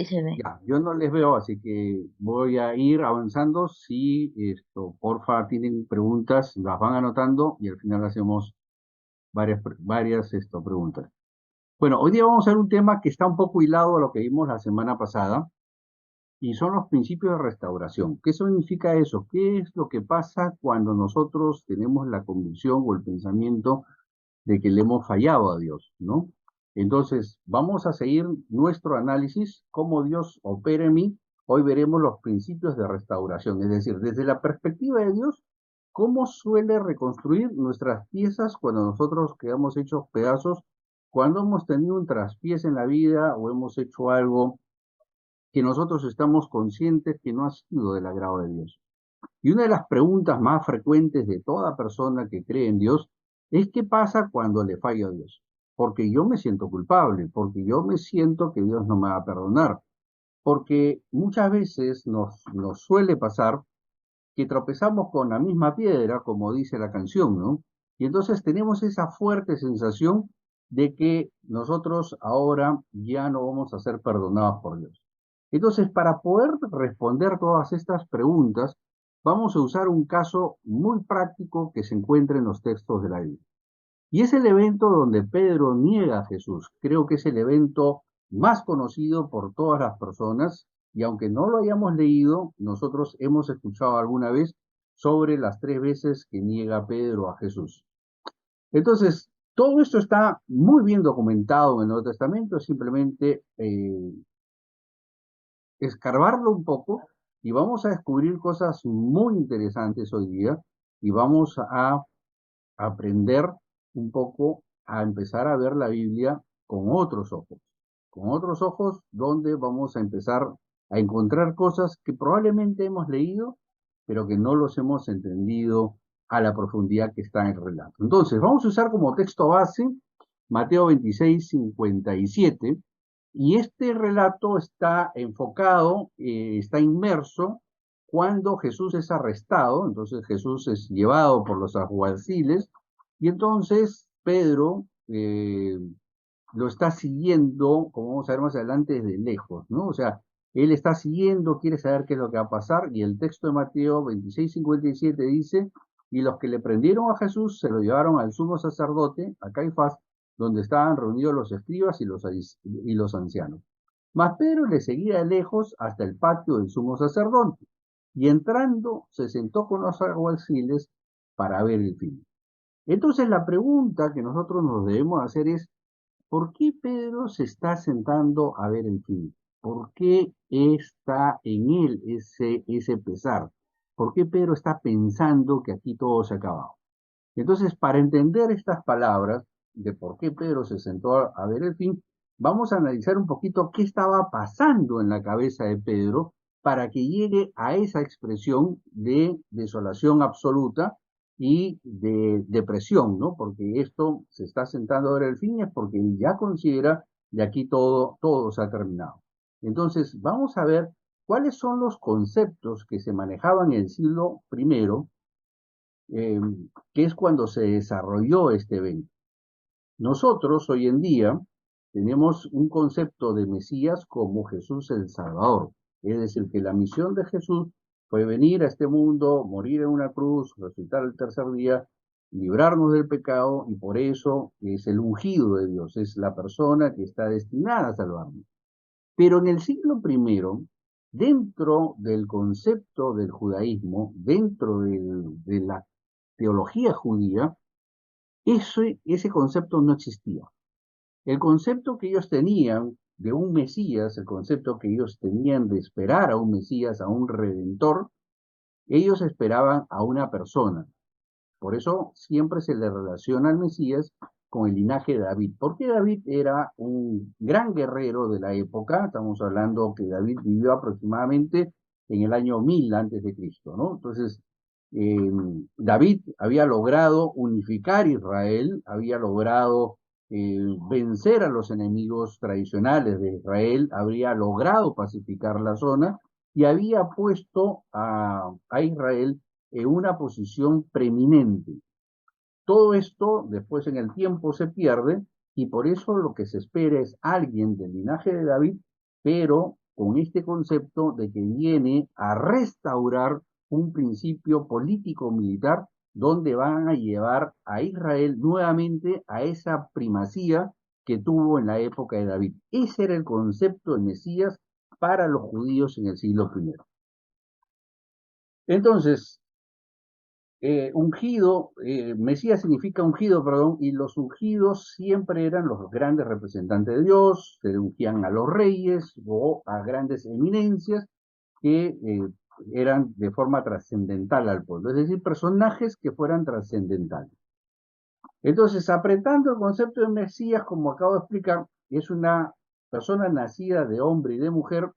se ve. Ya, yo no les veo, así que voy a ir avanzando. Si porfa, tienen preguntas, las van anotando y al final hacemos varias preguntas. Bueno, hoy día vamos a ver un tema que está un poco hilado a lo que vimos la semana pasada y son los principios de restauración. ¿Qué significa eso? ¿Qué es lo que pasa cuando nosotros tenemos la convicción o el pensamiento de que le hemos fallado a Dios, ¿no? Entonces, vamos a seguir nuestro análisis, cómo Dios opera en mí. Hoy veremos los principios de restauración, es decir, desde la perspectiva de Dios, cómo suele reconstruir nuestras piezas cuando nosotros quedamos hechos pedazos, cuando hemos tenido un traspiés en la vida o hemos hecho algo que nosotros estamos conscientes que no ha sido del agrado de Dios. Y una de las preguntas más frecuentes de toda persona que cree en Dios es qué pasa cuando le fallo a Dios. Porque yo me siento culpable, porque yo me siento que Dios no me va a perdonar, porque muchas veces nos suele pasar que tropezamos con la misma piedra, como dice la canción, ¿no? Y entonces tenemos esa fuerte sensación de que nosotros ahora ya no vamos a ser perdonados por Dios. Entonces, para poder responder todas estas preguntas, vamos a usar un caso muy práctico que se encuentra en los textos de la Biblia. Y es el evento donde Pedro niega a Jesús. Creo que es el evento más conocido por todas las personas y aunque no lo hayamos leído, nosotros hemos escuchado alguna vez sobre las 3 veces que niega Pedro a Jesús. Entonces, todo esto está muy bien documentado en el Nuevo Testamento, es simplemente escarbarlo un poco y vamos a descubrir cosas muy interesantes hoy día y vamos a aprender un poco a empezar a ver la Biblia con otros ojos donde vamos a empezar a encontrar cosas que probablemente hemos leído, pero que no los hemos entendido a la profundidad que está en el relato. Entonces, vamos a usar como texto base Mateo 26:57, y este relato está enfocado, está inmerso cuando Jesús es arrestado. Entonces Jesús es llevado por los alguaciles y entonces Pedro lo está siguiendo, como vamos a ver más adelante, desde lejos, ¿no? O sea, él está siguiendo, quiere saber qué es lo que va a pasar, y el texto de Mateo 26:57 dice, y los que le prendieron a Jesús se lo llevaron al sumo sacerdote, a Caifás, donde estaban reunidos los escribas y los ancianos. Mas Pedro le seguía de lejos hasta el patio del sumo sacerdote, y entrando se sentó con los alguaciles para ver el fin. Entonces la pregunta que nosotros nos debemos hacer es, ¿por qué Pedro se está sentando a ver el film? ¿Por qué está en él ese pesar? ¿Por qué Pedro está pensando que aquí todo se ha acabado? Entonces, para entender estas palabras de por qué Pedro se sentó a ver el film, vamos a analizar un poquito qué estaba pasando en la cabeza de Pedro para que llegue a esa expresión de desolación absoluta y de depresión, ¿no? Porque esto se está sentando a ver el fin es porque él ya considera de aquí todo se ha terminado. Entonces, vamos a ver cuáles son los conceptos que se manejaban en el siglo primero, eh, que es cuando se desarrolló este evento. Nosotros hoy en día tenemos un concepto de Mesías como Jesús el Salvador, es decir, que la misión de Jesús fue venir a este mundo, morir en una cruz, resucitar el tercer día, librarnos del pecado y por eso es el ungido de Dios, es la persona que está destinada a salvarnos. Pero en el siglo primero, dentro del concepto del judaísmo, dentro de la teología judía, ese concepto no existía. El concepto que ellos tenían de un Mesías, el concepto que ellos tenían de esperar a un Mesías, a un redentor, ellos esperaban a una persona. Por eso siempre se le relaciona al Mesías con el linaje de David, porque David era un gran guerrero de la época. Estamos hablando que David vivió aproximadamente en el año 1000 antes de Cristo, ¿no? Entonces, eh, David había logrado unificar Israel, había logrado vencer a los enemigos tradicionales de Israel, había logrado pacificar la zona y había puesto a Israel en una posición preeminente. Todo esto después en el tiempo se pierde y por eso lo que se espera es alguien del linaje de David, pero con este concepto de que viene a restaurar un principio político-militar donde van a llevar a Israel nuevamente a esa primacía que tuvo en la época de David. Ese era el concepto de Mesías para los judíos en el siglo I. Entonces, Mesías significa ungido, perdón, y los ungidos siempre eran los grandes representantes de Dios, se ungían a los reyes o a grandes eminencias que eran de forma trascendental al pueblo, es decir, personajes que fueran trascendentales. Entonces, apretando el concepto de Mesías, como acabo de explicar, es una persona nacida de hombre y de mujer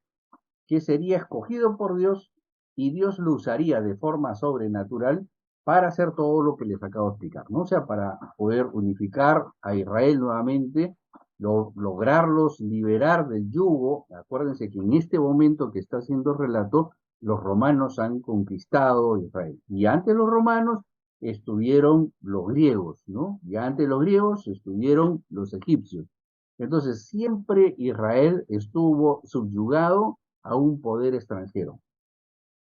que sería escogido por Dios y Dios lo usaría de forma sobrenatural para hacer todo lo que les acabo de explicar, ¿no? O sea, para poder unificar a Israel nuevamente, lograrlos liberar del yugo. Acuérdense que en este momento que está haciendo relato, los romanos han conquistado Israel. Y antes los romanos estuvieron los griegos, ¿no? Y antes los griegos estuvieron los egipcios. Entonces, siempre Israel estuvo subyugado a un poder extranjero.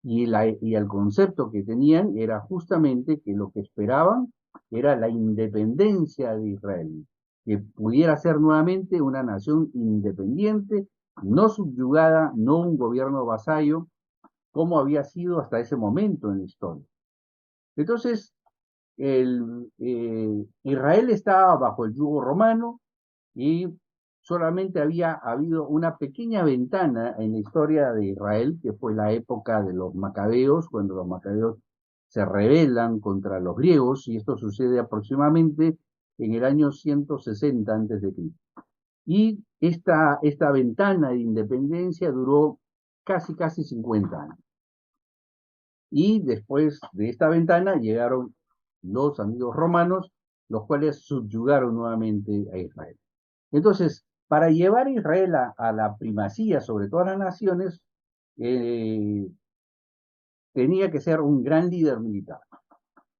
Y el concepto que tenían era justamente que lo que esperaban era la independencia de Israel, que pudiera ser nuevamente una nación independiente, no subyugada, no un gobierno vasallo, como había sido hasta ese momento en la historia. Entonces, Israel estaba bajo el yugo romano, y solamente había habido una pequeña ventana en la historia de Israel, que fue la época de los macabeos, cuando los macabeos se rebelan contra los griegos, y esto sucede aproximadamente en el año 160 a.C. Y esta ventana de independencia duró casi 50 años. Y después de esta ventana llegaron los amigos romanos, los cuales subyugaron nuevamente a Israel. Entonces, para llevar a Israel a la primacía sobre todas las naciones, tenía que ser un gran líder militar,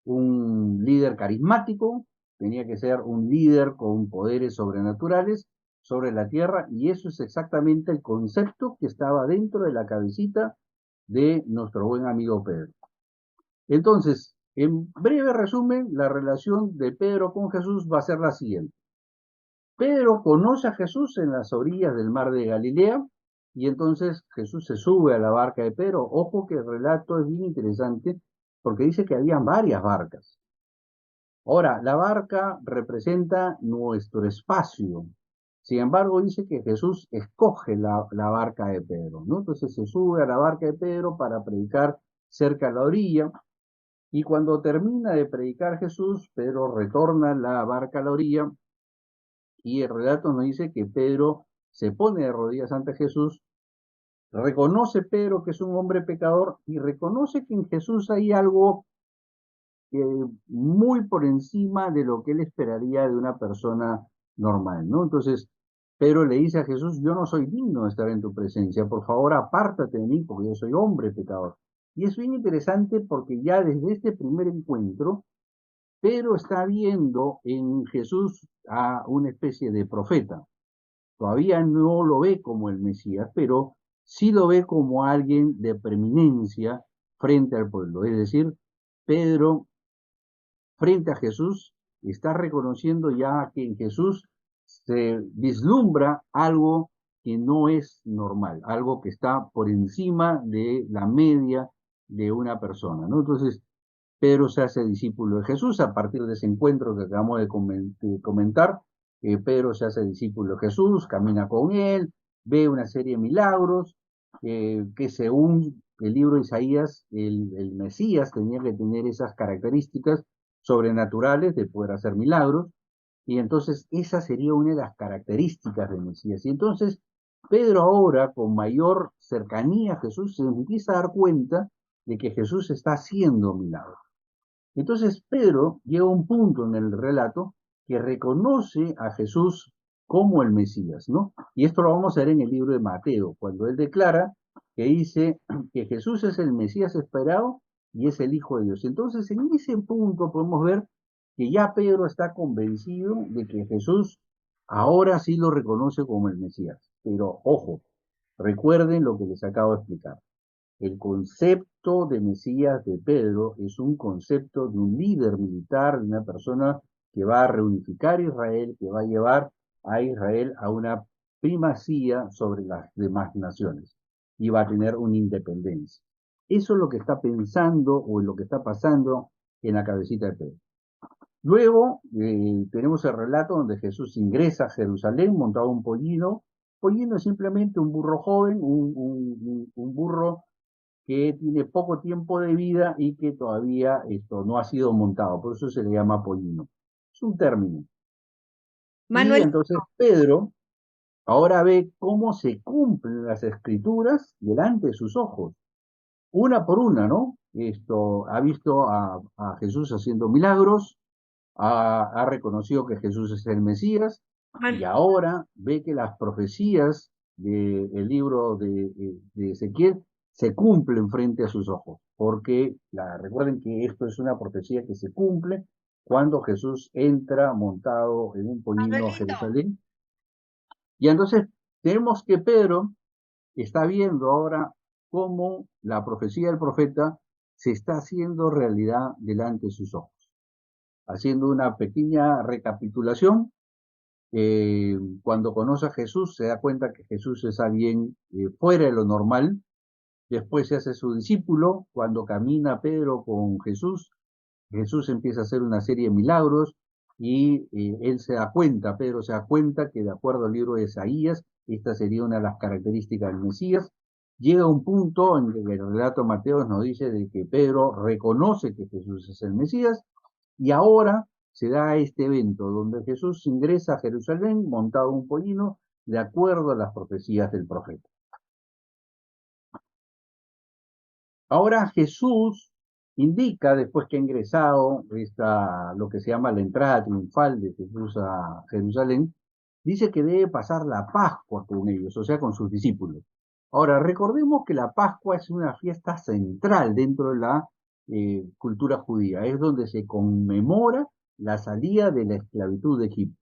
un líder carismático, tenía que ser un líder con poderes sobrenaturales sobre la tierra, y eso es exactamente el concepto que estaba dentro de la cabecita de nuestro buen amigo Pedro. Entonces, en breve resumen, la relación de Pedro con Jesús va a ser la siguiente. Pedro conoce a Jesús en las orillas del mar de Galilea, y entonces Jesús se sube a la barca de Pedro. Ojo que el relato es bien interesante porque dice que habían varias barcas. Ahora, la barca representa nuestro espacio. Sin embargo, dice que Jesús escoge la barca de Pedro, ¿no? Entonces se sube a la barca de Pedro para predicar cerca a la orilla, y cuando termina de predicar Jesús, Pedro retorna la barca a la orilla, y el relato nos dice que Pedro se pone de rodillas ante Jesús, reconoce Pedro que es un hombre pecador y reconoce que en Jesús hay algo muy por encima de lo que él esperaría de una persona normal, ¿no? Entonces, Pedro le dice a Jesús: yo no soy digno de estar en tu presencia, por favor apártate de mí porque yo soy hombre pecador. Y es bien interesante porque ya desde este primer encuentro, Pedro está viendo en Jesús a una especie de profeta. Todavía no lo ve como el Mesías, pero sí lo ve como alguien de preeminencia frente al pueblo. Es decir, Pedro, frente a Jesús, está reconociendo ya que en Jesús se vislumbra algo que no es normal, algo que está por encima de la media de una persona, ¿no? Entonces, Pedro se hace discípulo de Jesús a partir de ese encuentro que acabamos de comentar. Pedro se hace discípulo de Jesús, camina con él, ve una serie de milagros, que según el libro de Isaías, el Mesías tenía que tener esas características sobrenaturales de poder hacer milagros, y entonces esa sería una de las características del Mesías. Y entonces Pedro ahora, con mayor cercanía a Jesús, se empieza a dar cuenta de que Jesús está haciendo milagros. Entonces Pedro llega a un punto en el relato que reconoce a Jesús como el Mesías, ¿no? Y esto lo vamos a ver en el libro de Mateo, cuando él declara que dice que Jesús es el Mesías esperado y es el Hijo de Dios. Entonces, en ese punto podemos ver que ya Pedro está convencido de que Jesús ahora sí lo reconoce como el Mesías. Pero ojo, Recuerden lo que les acabo de explicar. El concepto de Mesías de Pedro es un concepto de un líder militar, de una persona que va a reunificar Israel, que va a llevar a Israel a una primacía sobre las demás naciones y va a tener una independencia. Eso es lo que está pensando o lo que está pasando en la cabecita de Pedro. Luego tenemos el relato donde Jesús ingresa a Jerusalén montado en un pollino. Pollino es simplemente un burro joven, un burro que tiene poco tiempo de vida y que todavía esto no ha sido montado, por eso se le llama pollino. Es un término. Y Manuel, entonces Pedro ahora ve cómo se cumplen las escrituras delante de sus ojos, una por una, ¿no? Esto ha visto a Jesús haciendo milagros, ha reconocido que Jesús es el Mesías y Man- ahora ve que las profecías del libro de Ezequiel se cumplen frente a sus ojos, porque recuerden que esto es una profecía que se cumple cuando Jesús entra montado en un pollino a Manuelito. Jerusalén. Y entonces tenemos que Pedro está viendo ahora cómo la profecía del profeta se está haciendo realidad delante de sus ojos. Haciendo una pequeña recapitulación, cuando conoce a Jesús se da cuenta que Jesús es alguien fuera de lo normal. Después se hace su discípulo. Cuando camina Pedro con Jesús, Jesús empieza a hacer una serie de milagros y él se da cuenta, Pedro se da cuenta que de acuerdo al libro de Isaías, esta sería una de las características del Mesías. Llega un punto en que el relato de Mateo nos dice de que Pedro reconoce que Jesús es el Mesías y ahora se da este evento donde Jesús ingresa a Jerusalén montado en un pollino de acuerdo a las profecías del profeta. Ahora Jesús indica, después que ha ingresado lo que se llama la entrada triunfal de Jesús a Jerusalén, dice que debe pasar la Pascua con ellos, o sea, con sus discípulos. Ahora, recordemos que la Pascua es una fiesta central dentro de la cultura judía, es donde se conmemora la salida de la esclavitud de Egipto,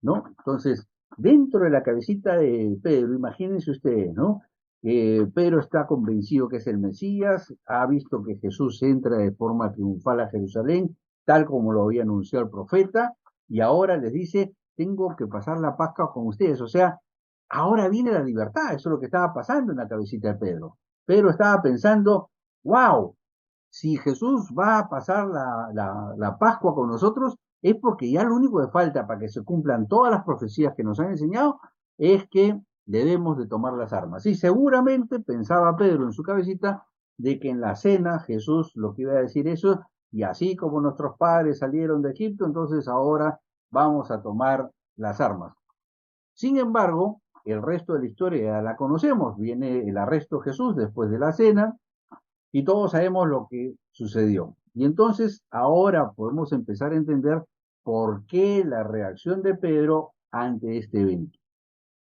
¿no? Entonces, dentro de la cabecita de Pedro, imagínense ustedes, ¿no? Pedro está convencido que es el Mesías, ha visto que Jesús entra de forma triunfal a Jerusalén, tal como lo había anunciado el profeta, y ahora les dice, tengo que pasar la Pascua con ustedes, o sea, ahora viene la libertad, eso es lo que estaba pasando en la cabecita de Pedro. Pedro estaba pensando, wow, si Jesús va a pasar la Pascua con nosotros, es porque ya lo único que falta para que se cumplan todas las profecías que nos han enseñado es que debemos de tomar las armas. Y seguramente pensaba Pedro en su cabecita de que en la cena Jesús lo que iba a decir eso, y así como nuestros padres salieron de Egipto, entonces ahora vamos a tomar las armas. Sin embargo, el resto de la historia ya la conocemos. Viene el arresto de Jesús después de la cena, y todos sabemos lo que sucedió. Y entonces ahora podemos empezar a entender por qué la reacción de Pedro ante este evento.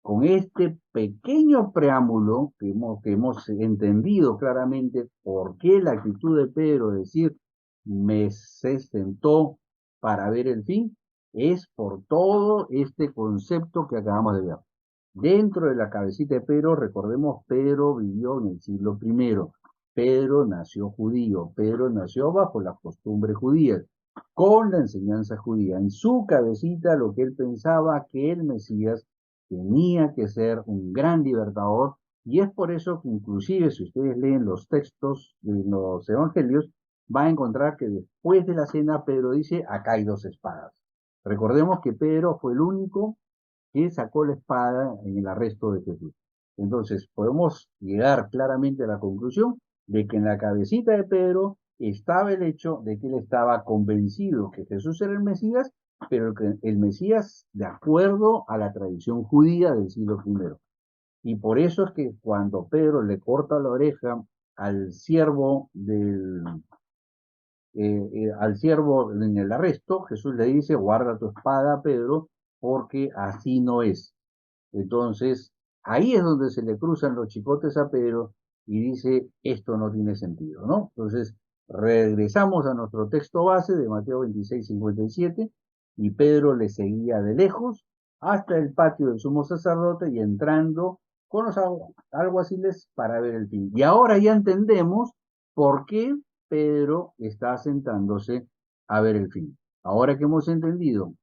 Con este pequeño preámbulo que hemos entendido claramente por qué la actitud de Pedro de decir me se sentó para ver el fin, es por todo este concepto que acabamos de ver. Dentro de la cabecita de Pedro, recordemos, Pedro vivió en el siglo I. Pedro nació judío, Pedro nació bajo las costumbres judías, con la enseñanza judía. En su cabecita lo que él pensaba que el Mesías tenía que ser un gran libertador, y es por eso que inclusive si ustedes leen los textos de los evangelios, va a encontrar que después de la cena Pedro dice, acá hay dos espadas. Recordemos que Pedro fue el único que sacó la espada en el arresto de Jesús. Entonces, podemos llegar claramente a la conclusión de que en la cabecita de Pedro estaba el hecho de que él estaba convencido que Jesús era el Mesías, pero que el Mesías de acuerdo a la tradición judía del siglo I. Y por eso es que cuando Pedro le corta la oreja al siervo al siervo en el arresto, Jesús le dice, guarda tu espada, Pedro, porque así no es. Entonces, ahí es donde se le cruzan los chicotes a Pedro y dice, esto no tiene sentido, ¿no? Entonces, regresamos a nuestro texto base de Mateo 26:57 y Pedro le seguía de lejos hasta el patio del sumo sacerdote y entrando con los alguaciles para ver el fin. Y ahora ya entendemos por qué Pedro está sentándose a ver el fin. Ahora que hemos entendido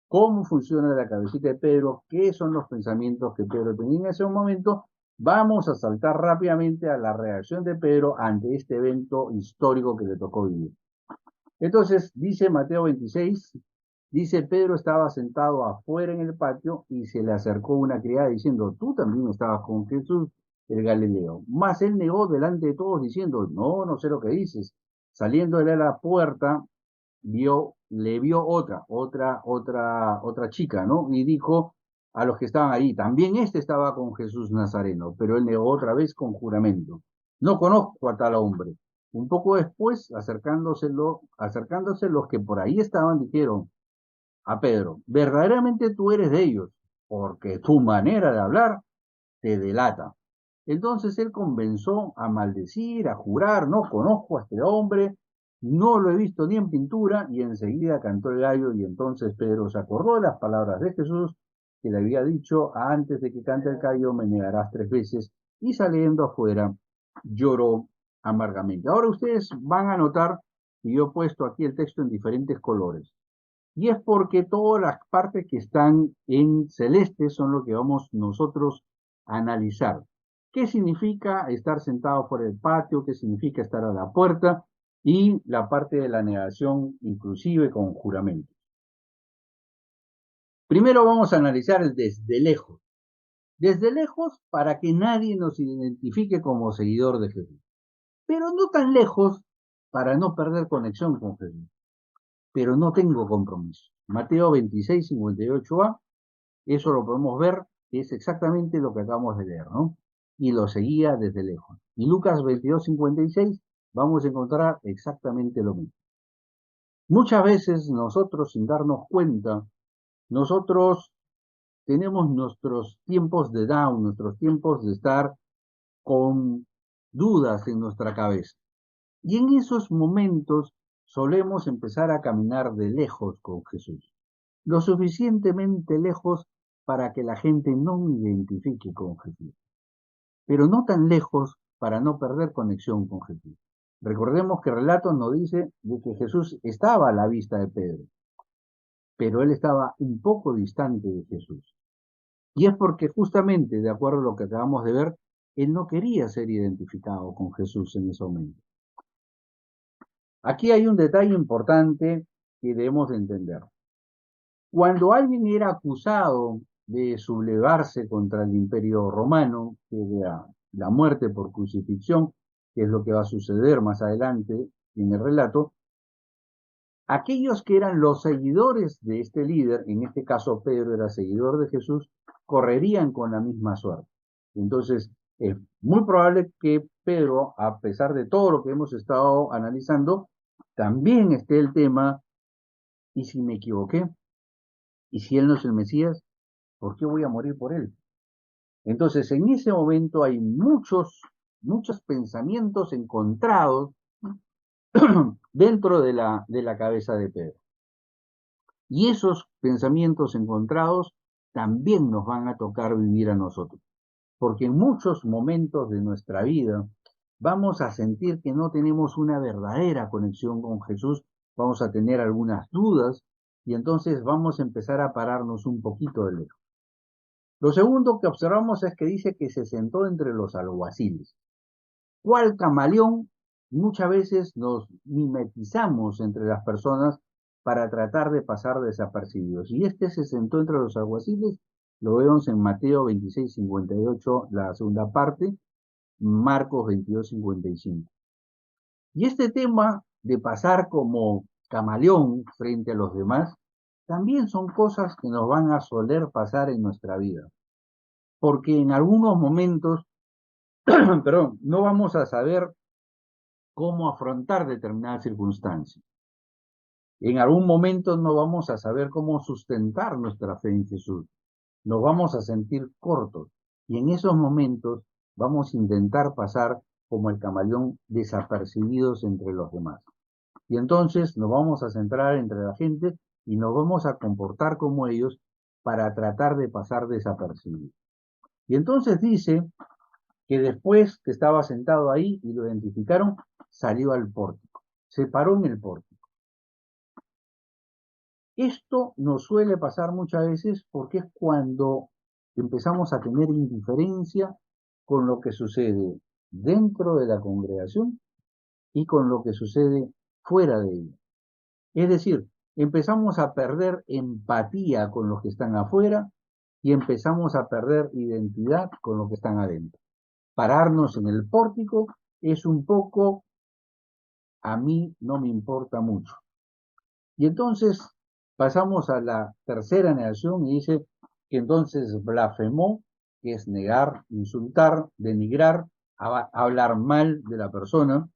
cómo funciona la cabecita de Pedro, qué son los pensamientos que Pedro tenía en ese momento, vamos a saltar rápidamente a la reacción de Pedro ante este evento histórico que le tocó vivir. Entonces, dice Mateo 26, dice, Pedro estaba sentado afuera en el patio y se le acercó una criada diciendo, tú también estabas con Jesús el Galileo. Mas él negó delante de todos diciendo, no, no sé lo que dices. Saliendo de la puerta, le vio otra chica, ¿no? Y dijo a los que estaban ahí, también este estaba con Jesús Nazareno, pero él negó otra vez con juramento. No conozco a tal hombre. Un poco después, acercándose los que por ahí estaban, dijeron a Pedro, verdaderamente tú eres de ellos, porque tu manera de hablar te delata. Entonces él comenzó a maldecir, a jurar, no conozco a este hombre, no lo he visto ni en pintura, y enseguida cantó el gallo, y entonces Pedro se acordó de las palabras de Jesús, que le había dicho, antes de que cante el gallo me negarás 3 veces, y saliendo afuera lloró amargamente. Ahora ustedes van a notar que yo he puesto aquí el texto en diferentes colores. Y es porque todas las partes que están en celeste son lo que vamos nosotros a analizar. ¿Qué significa estar sentado por el patio? ¿Qué significa estar a la puerta? Y la parte de la negación, inclusive con juramento. Primero vamos a analizar el desde lejos. Desde lejos para que nadie nos identifique como seguidor de Jesús. Pero no tan lejos para no perder conexión con Jesús. Pero no tengo compromiso. Mateo 26, 58a. Eso lo podemos ver, es exactamente lo que acabamos de leer, ¿no? Y lo seguía desde lejos. Y Lucas 22:56 vamos a encontrar exactamente lo mismo. Muchas veces nosotros, sin darnos cuenta, nosotros tenemos nuestros tiempos de down, nuestros tiempos de estar con dudas en nuestra cabeza. Y en esos momentos solemos empezar a caminar de lejos con Jesús. Lo suficientemente lejos para que la gente no me identifique con Jesús, pero no tan lejos para no perder conexión con Jesús. Recordemos que el relato nos dice de que Jesús estaba a la vista de Pedro, pero él estaba un poco distante de Jesús. Y es porque justamente, de acuerdo a lo que acabamos de ver, él no quería ser identificado con Jesús en ese momento. Aquí hay un detalle importante que debemos de entender. Cuando alguien era acusado de sublevarse contra el imperio romano, que era la muerte por crucifixión, que es lo que va a suceder más adelante en el relato, aquellos que eran los seguidores de este líder, en este caso Pedro era seguidor de Jesús, correrían con la misma suerte. Entonces, es muy probable que Pedro, a pesar de todo lo que hemos estado analizando, también esté el tema, ¿y si me equivoqué? ¿Y si él no es el Mesías? ¿Por qué voy a morir por él? Entonces, en ese momento hay muchos pensamientos encontrados dentro de la cabeza de Pedro. Y esos pensamientos encontrados también nos van a tocar vivir a nosotros. Porque en muchos momentos de nuestra vida vamos a sentir que no tenemos una verdadera conexión con Jesús, vamos a tener algunas dudas y entonces vamos a empezar a pararnos un poquito de lejos. Lo segundo que observamos es que dice que se sentó entre los alguaciles. ¿Cuál camaleón? Muchas veces nos mimetizamos entre las personas para tratar de pasar desapercibidos. Y este se sentó entre los alguaciles, lo vemos en Mateo 26:58, la segunda parte, Marcos 22:55. Y este tema de pasar como camaleón frente a los demás, también son cosas que nos van a soler pasar en nuestra vida. Porque en algunos momentos, perdón, no vamos a saber cómo afrontar determinadas circunstancias. En algún momento no vamos a saber cómo sustentar nuestra fe en Jesús. Nos vamos a sentir cortos y en esos momentos vamos a intentar pasar como el camaleón desapercibidos entre los demás. Y entonces nos vamos a centrar entre la gente y nos vamos a comportar como ellos para tratar de pasar desapercibidos. Y entonces dice que después que estaba sentado ahí y lo identificaron, salió al pórtico, se paró en el pórtico. Esto nos suele pasar muchas veces porque es cuando empezamos a tener indiferencia con lo que sucede dentro de la congregación y con lo que sucede fuera de ella. Es decir, empezamos a perder empatía con los que están afuera y empezamos a perder identidad con los que están adentro. Pararnos en el pórtico es un poco, a mí no me importa mucho. Y entonces pasamos a la tercera negación y dice que entonces blasfemó, que es negar, insultar, denigrar, hablar mal de la persona.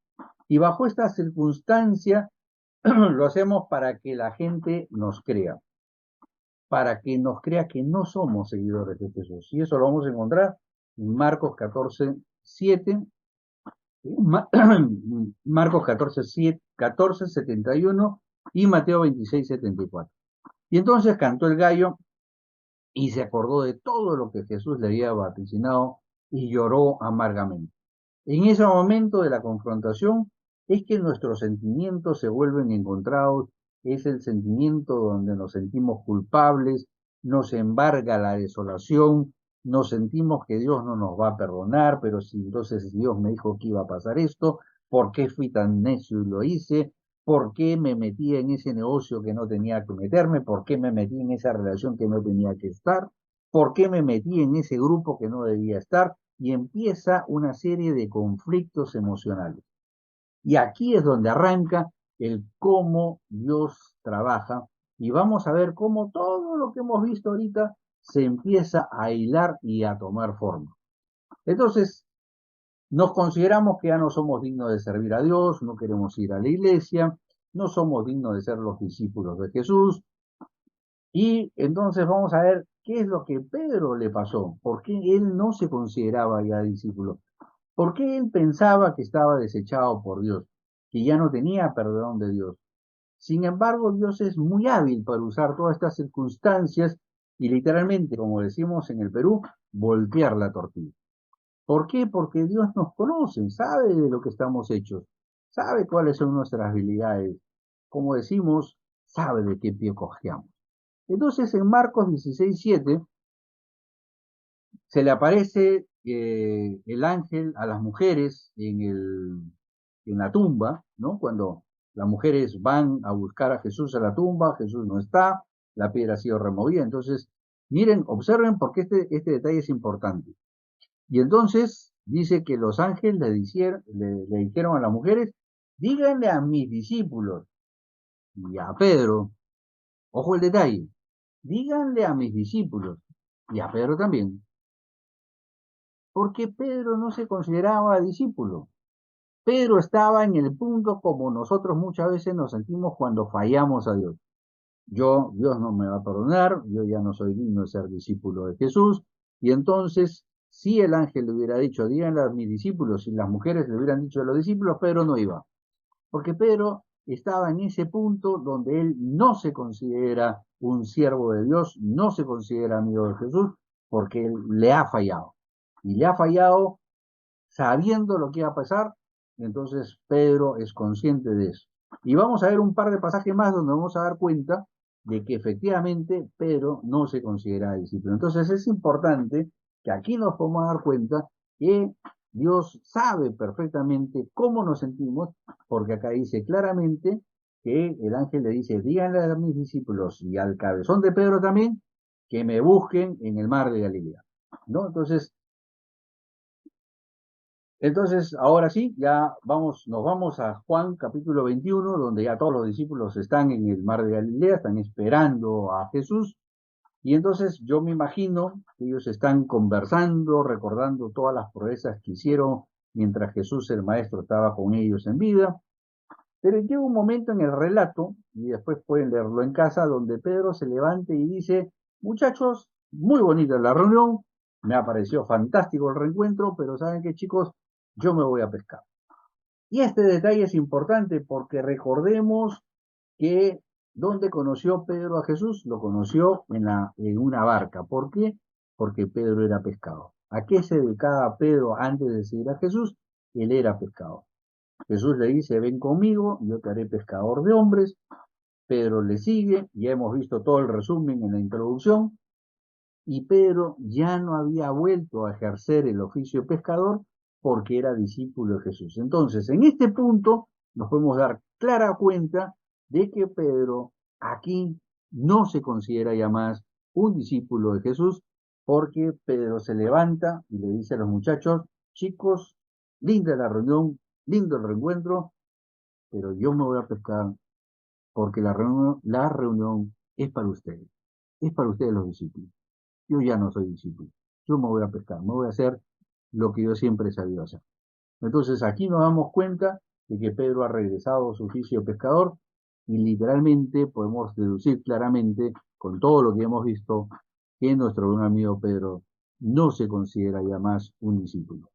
Y bajo esta circunstancia lo hacemos para que la gente nos crea, para que nos crea que no somos seguidores de Jesús. Y eso lo vamos a encontrar en Marcos 14, 7, Marcos 14, 7, 14, 71 y Mateo 26, 74. Y entonces cantó el gallo y se acordó de todo lo que Jesús le había vaticinado y lloró amargamente. En ese momento de la confrontación es que nuestros sentimientos se vuelven encontrados, es el sentimiento donde nos sentimos culpables, nos embarga la desolación, nos sentimos que Dios no nos va a perdonar, pero si entonces Dios me dijo que iba a pasar esto, ¿por qué fui tan necio y lo hice? ¿Por qué me metí en ese negocio que no tenía que meterme? ¿Por qué me metí en esa relación que no tenía que estar? ¿Por qué me metí en ese grupo que no debía estar? Y empieza una serie de conflictos emocionales. Y aquí es donde arranca el cómo Dios trabaja y vamos a ver cómo todo lo que hemos visto ahorita se empieza a hilar y a tomar forma. Entonces, nos consideramos que ya no somos dignos de servir a Dios, no queremos ir a la iglesia, no somos dignos de ser los discípulos de Jesús. Y entonces vamos a ver qué es lo que Pedro le pasó, por qué él no se consideraba ya discípulo. ¿Por qué él pensaba que estaba desechado por Dios, que ya no tenía perdón de Dios? Sin embargo, Dios es muy hábil para usar todas estas circunstancias y literalmente, como decimos en el Perú, voltear la tortilla. ¿Por qué? Porque Dios nos conoce, sabe de lo que estamos hechos, sabe cuáles son nuestras habilidades. Como decimos, sabe de qué pie cojeamos. Entonces, en Marcos 16:7 se le aparece el ángel a las mujeres en la tumba, ¿no? Cuando las mujeres van a buscar a Jesús a la tumba, Jesús no está, la piedra ha sido removida. Entonces, miren, observen porque este detalle es importante. Y entonces dice que los ángeles le dijeron a las mujeres, díganle a mis discípulos y a Pedro, ojo el detalle, díganle a mis discípulos y a Pedro también, porque Pedro no se consideraba discípulo. Pedro estaba en el punto como nosotros muchas veces nos sentimos cuando fallamos a Dios. Dios no me va a perdonar, yo ya no soy digno de ser discípulo de Jesús. Y entonces, si el ángel le hubiera dicho, díganle a mis discípulos, y las mujeres le hubieran dicho a los discípulos, Pedro no iba. Porque Pedro estaba en ese punto donde él no se considera un siervo de Dios, no se considera amigo de Jesús, porque él le ha fallado. Y le ha fallado sabiendo lo que iba a pasar, entonces Pedro es consciente de eso. Y vamos a ver un par de pasajes más donde vamos a dar cuenta de que efectivamente Pedro no se considera discípulo. Entonces es importante que aquí nos podamos dar cuenta que Dios sabe perfectamente cómo nos sentimos, porque acá dice claramente que el ángel le dice, díganle a mis discípulos y al cabezón de Pedro también, que me busquen en el mar de Galilea. ¿No? Entonces, ahora sí, nos vamos a Juan capítulo 21, donde ya todos los discípulos están en el mar de Galilea, están esperando a Jesús. Y entonces yo me imagino que ellos están conversando, recordando todas las proezas que hicieron mientras Jesús el Maestro estaba con ellos en vida. Pero llega un momento en el relato, y después pueden leerlo en casa, donde Pedro se levanta y dice, muchachos, muy bonita la reunión, me ha parecido fantástico el reencuentro, pero ¿saben qué, chicos? Yo me voy a pescar. Y este detalle es importante porque recordemos que ¿dónde conoció Pedro a Jesús? Lo conoció en una barca. ¿Por qué? Porque Pedro era pescador. ¿A qué se dedicaba Pedro antes de seguir a Jesús? Él era pescador. Jesús le dice, ven conmigo, yo te haré pescador de hombres. Pedro le sigue, ya hemos visto todo el resumen en la introducción, y Pedro ya no había vuelto a ejercer el oficio de pescador porque era discípulo de Jesús. Entonces, en este punto nos podemos dar clara cuenta de que Pedro aquí no se considera ya más un discípulo de Jesús, porque Pedro se levanta y le dice a los muchachos, chicos, linda la reunión, lindo el reencuentro, pero yo me voy a pescar porque la reunión es para ustedes los discípulos. Yo ya no soy discípulo, yo me voy a pescar, me voy a hacer lo que yo siempre he sabido hacer. Entonces aquí nos damos cuenta de que Pedro ha regresado a su oficio de pescador y literalmente podemos deducir claramente, con todo lo que hemos visto, que nuestro buen amigo Pedro no se considera ya más un discípulo.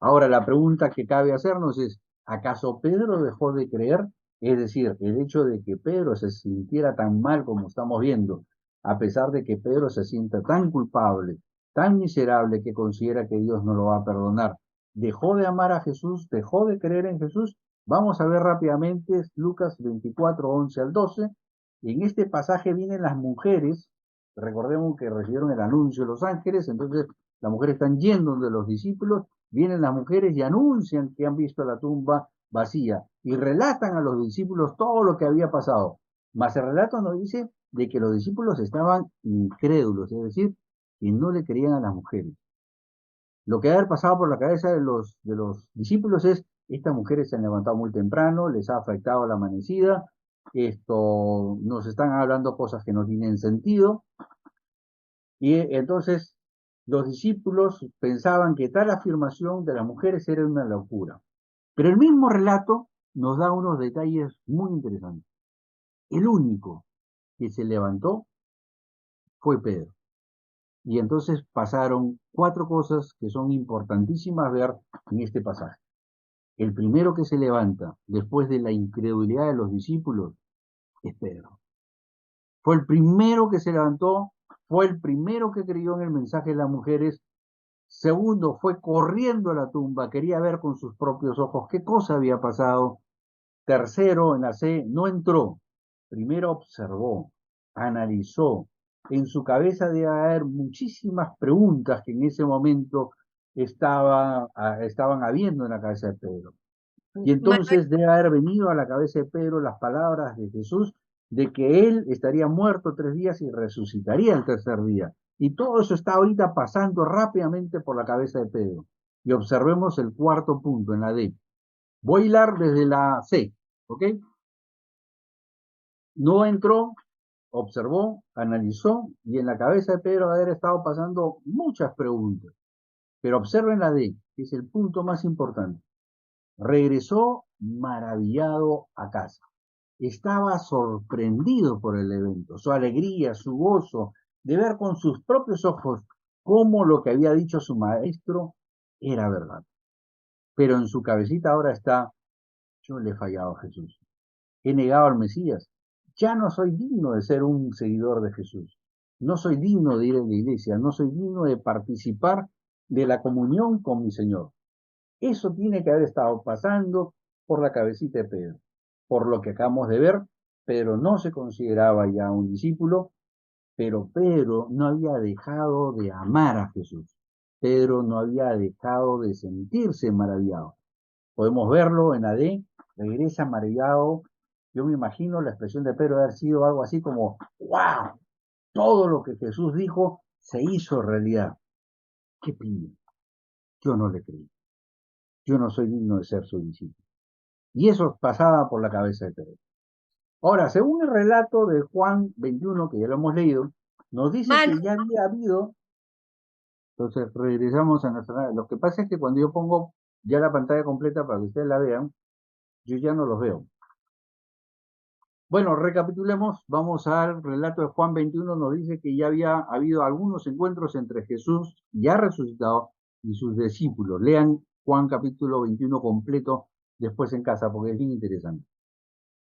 Ahora la pregunta que cabe hacernos es, ¿acaso Pedro dejó de creer? Es decir, el hecho de que Pedro se sintiera tan mal como estamos viendo, a pesar de que Pedro se sienta tan culpable, tan miserable que considera que Dios no lo va a perdonar, ¿dejó de amar a Jesús? ¿Dejó de creer en Jesús? Vamos a ver rápidamente Lucas 24, 11 al 12. En este pasaje vienen las mujeres, recordemos que recibieron el anuncio de los ángeles, entonces las mujeres están yendo de los discípulos, vienen las mujeres y anuncian que han visto la tumba vacía y relatan a los discípulos todo lo que había pasado. Mas el relato nos dice de que los discípulos estaban incrédulos, es decir, que no le creían a las mujeres. Lo que ha haber pasado por la cabeza de los discípulos es, estas mujeres se han levantado muy temprano, les ha afectado la amanecida, esto, nos están hablando cosas que no tienen sentido, y entonces los discípulos pensaban que tal afirmación de las mujeres era una locura. Pero el mismo relato nos da unos detalles muy interesantes. El único que se levantó fue Pedro. Y entonces pasaron cuatro cosas que son importantísimas ver en este pasaje. El primero que se levanta después de la incredulidad de los discípulos es Pedro. Fue el primero que se levantó, fue el primero que creyó en el mensaje de las mujeres. Segundo, fue corriendo a la tumba, quería ver con sus propios ojos qué cosa había pasado. Tercero, en la C, no entró. Primero observó, analizó. En su cabeza debe haber muchísimas preguntas que en ese momento estaban habiendo en la cabeza de Pedro. Y Manuel, entonces debe haber venido a la cabeza de Pedro las palabras de Jesús de que él estaría muerto 3 días y resucitaría el tercer día. Y todo eso está ahorita pasando rápidamente por la cabeza de Pedro. Y observemos el cuarto punto en la D. Voy a hilar desde la C, ¿ok? No entró, observó, analizó y en la cabeza de Pedro haber estado pasando muchas preguntas. Pero observen la D, que es el punto más importante. Regresó maravillado a casa. Estaba sorprendido por el evento, su alegría, su gozo, de ver con sus propios ojos cómo lo que había dicho su maestro era verdad. Pero en su cabecita ahora está, yo le he fallado a Jesús, he negado al Mesías, ya no soy digno de ser un seguidor de Jesús, no soy digno de ir a la iglesia, no soy digno de participar de la comunión con mi Señor. Eso tiene que haber estado pasando por la cabecita de Pedro. Por lo que acabamos de ver, Pedro no se consideraba ya un discípulo, pero Pedro no había dejado de amar a Jesús. Pedro no había dejado de sentirse maravillado. Podemos verlo en AD, regresa maravillado. Yo me imagino la expresión de Pedro haber sido algo así como, wow, todo lo que Jesús dijo se hizo realidad. ¿Qué pide? Yo no le creí. Yo no soy digno de ser su discípulo. Y eso pasaba por la cabeza de Pedro. Ahora, según el relato de Juan 21, que ya lo hemos leído, nos dice que ya había habido, entonces regresamos a nuestra. Lo que pasa es que cuando yo pongo ya la pantalla completa para que ustedes la vean, yo ya no los veo. Bueno, recapitulemos, vamos al relato de Juan 21, nos dice que ya había habido algunos encuentros entre Jesús ya resucitado y sus discípulos. Lean Juan capítulo 21 completo después en casa porque es bien interesante.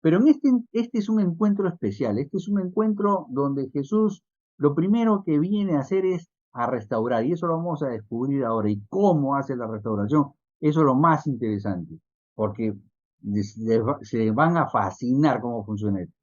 Pero en este es un encuentro especial, este es un encuentro donde Jesús lo primero que viene a hacer es a restaurar. Y eso lo vamos a descubrir ahora. ¿Y cómo hace la restauración? Eso es lo más interesante, porque se van a fascinar cómo funciona esto.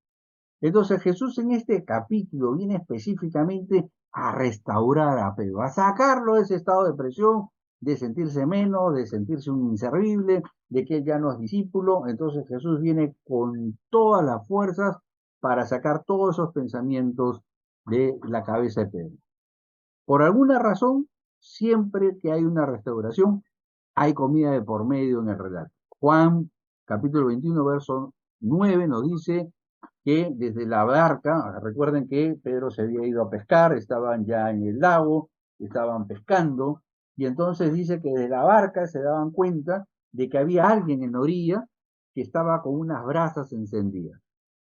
Entonces Jesús en este capítulo viene específicamente a restaurar a Pedro, a sacarlo de ese estado de presión, de sentirse menos, de sentirse un inservible, de que él ya no es discípulo. Entonces Jesús viene con todas las fuerzas para sacar todos esos pensamientos de la cabeza de Pedro. Por alguna razón, siempre que hay una restauración, hay comida de por medio en el relato. Juan, capítulo 21, verso 9, nos dice que desde la barca, recuerden que Pedro se había ido a pescar, estaban ya en el lago, estaban pescando, y entonces dice que desde la barca se daban cuenta de que había alguien en la orilla que estaba con unas brasas encendidas.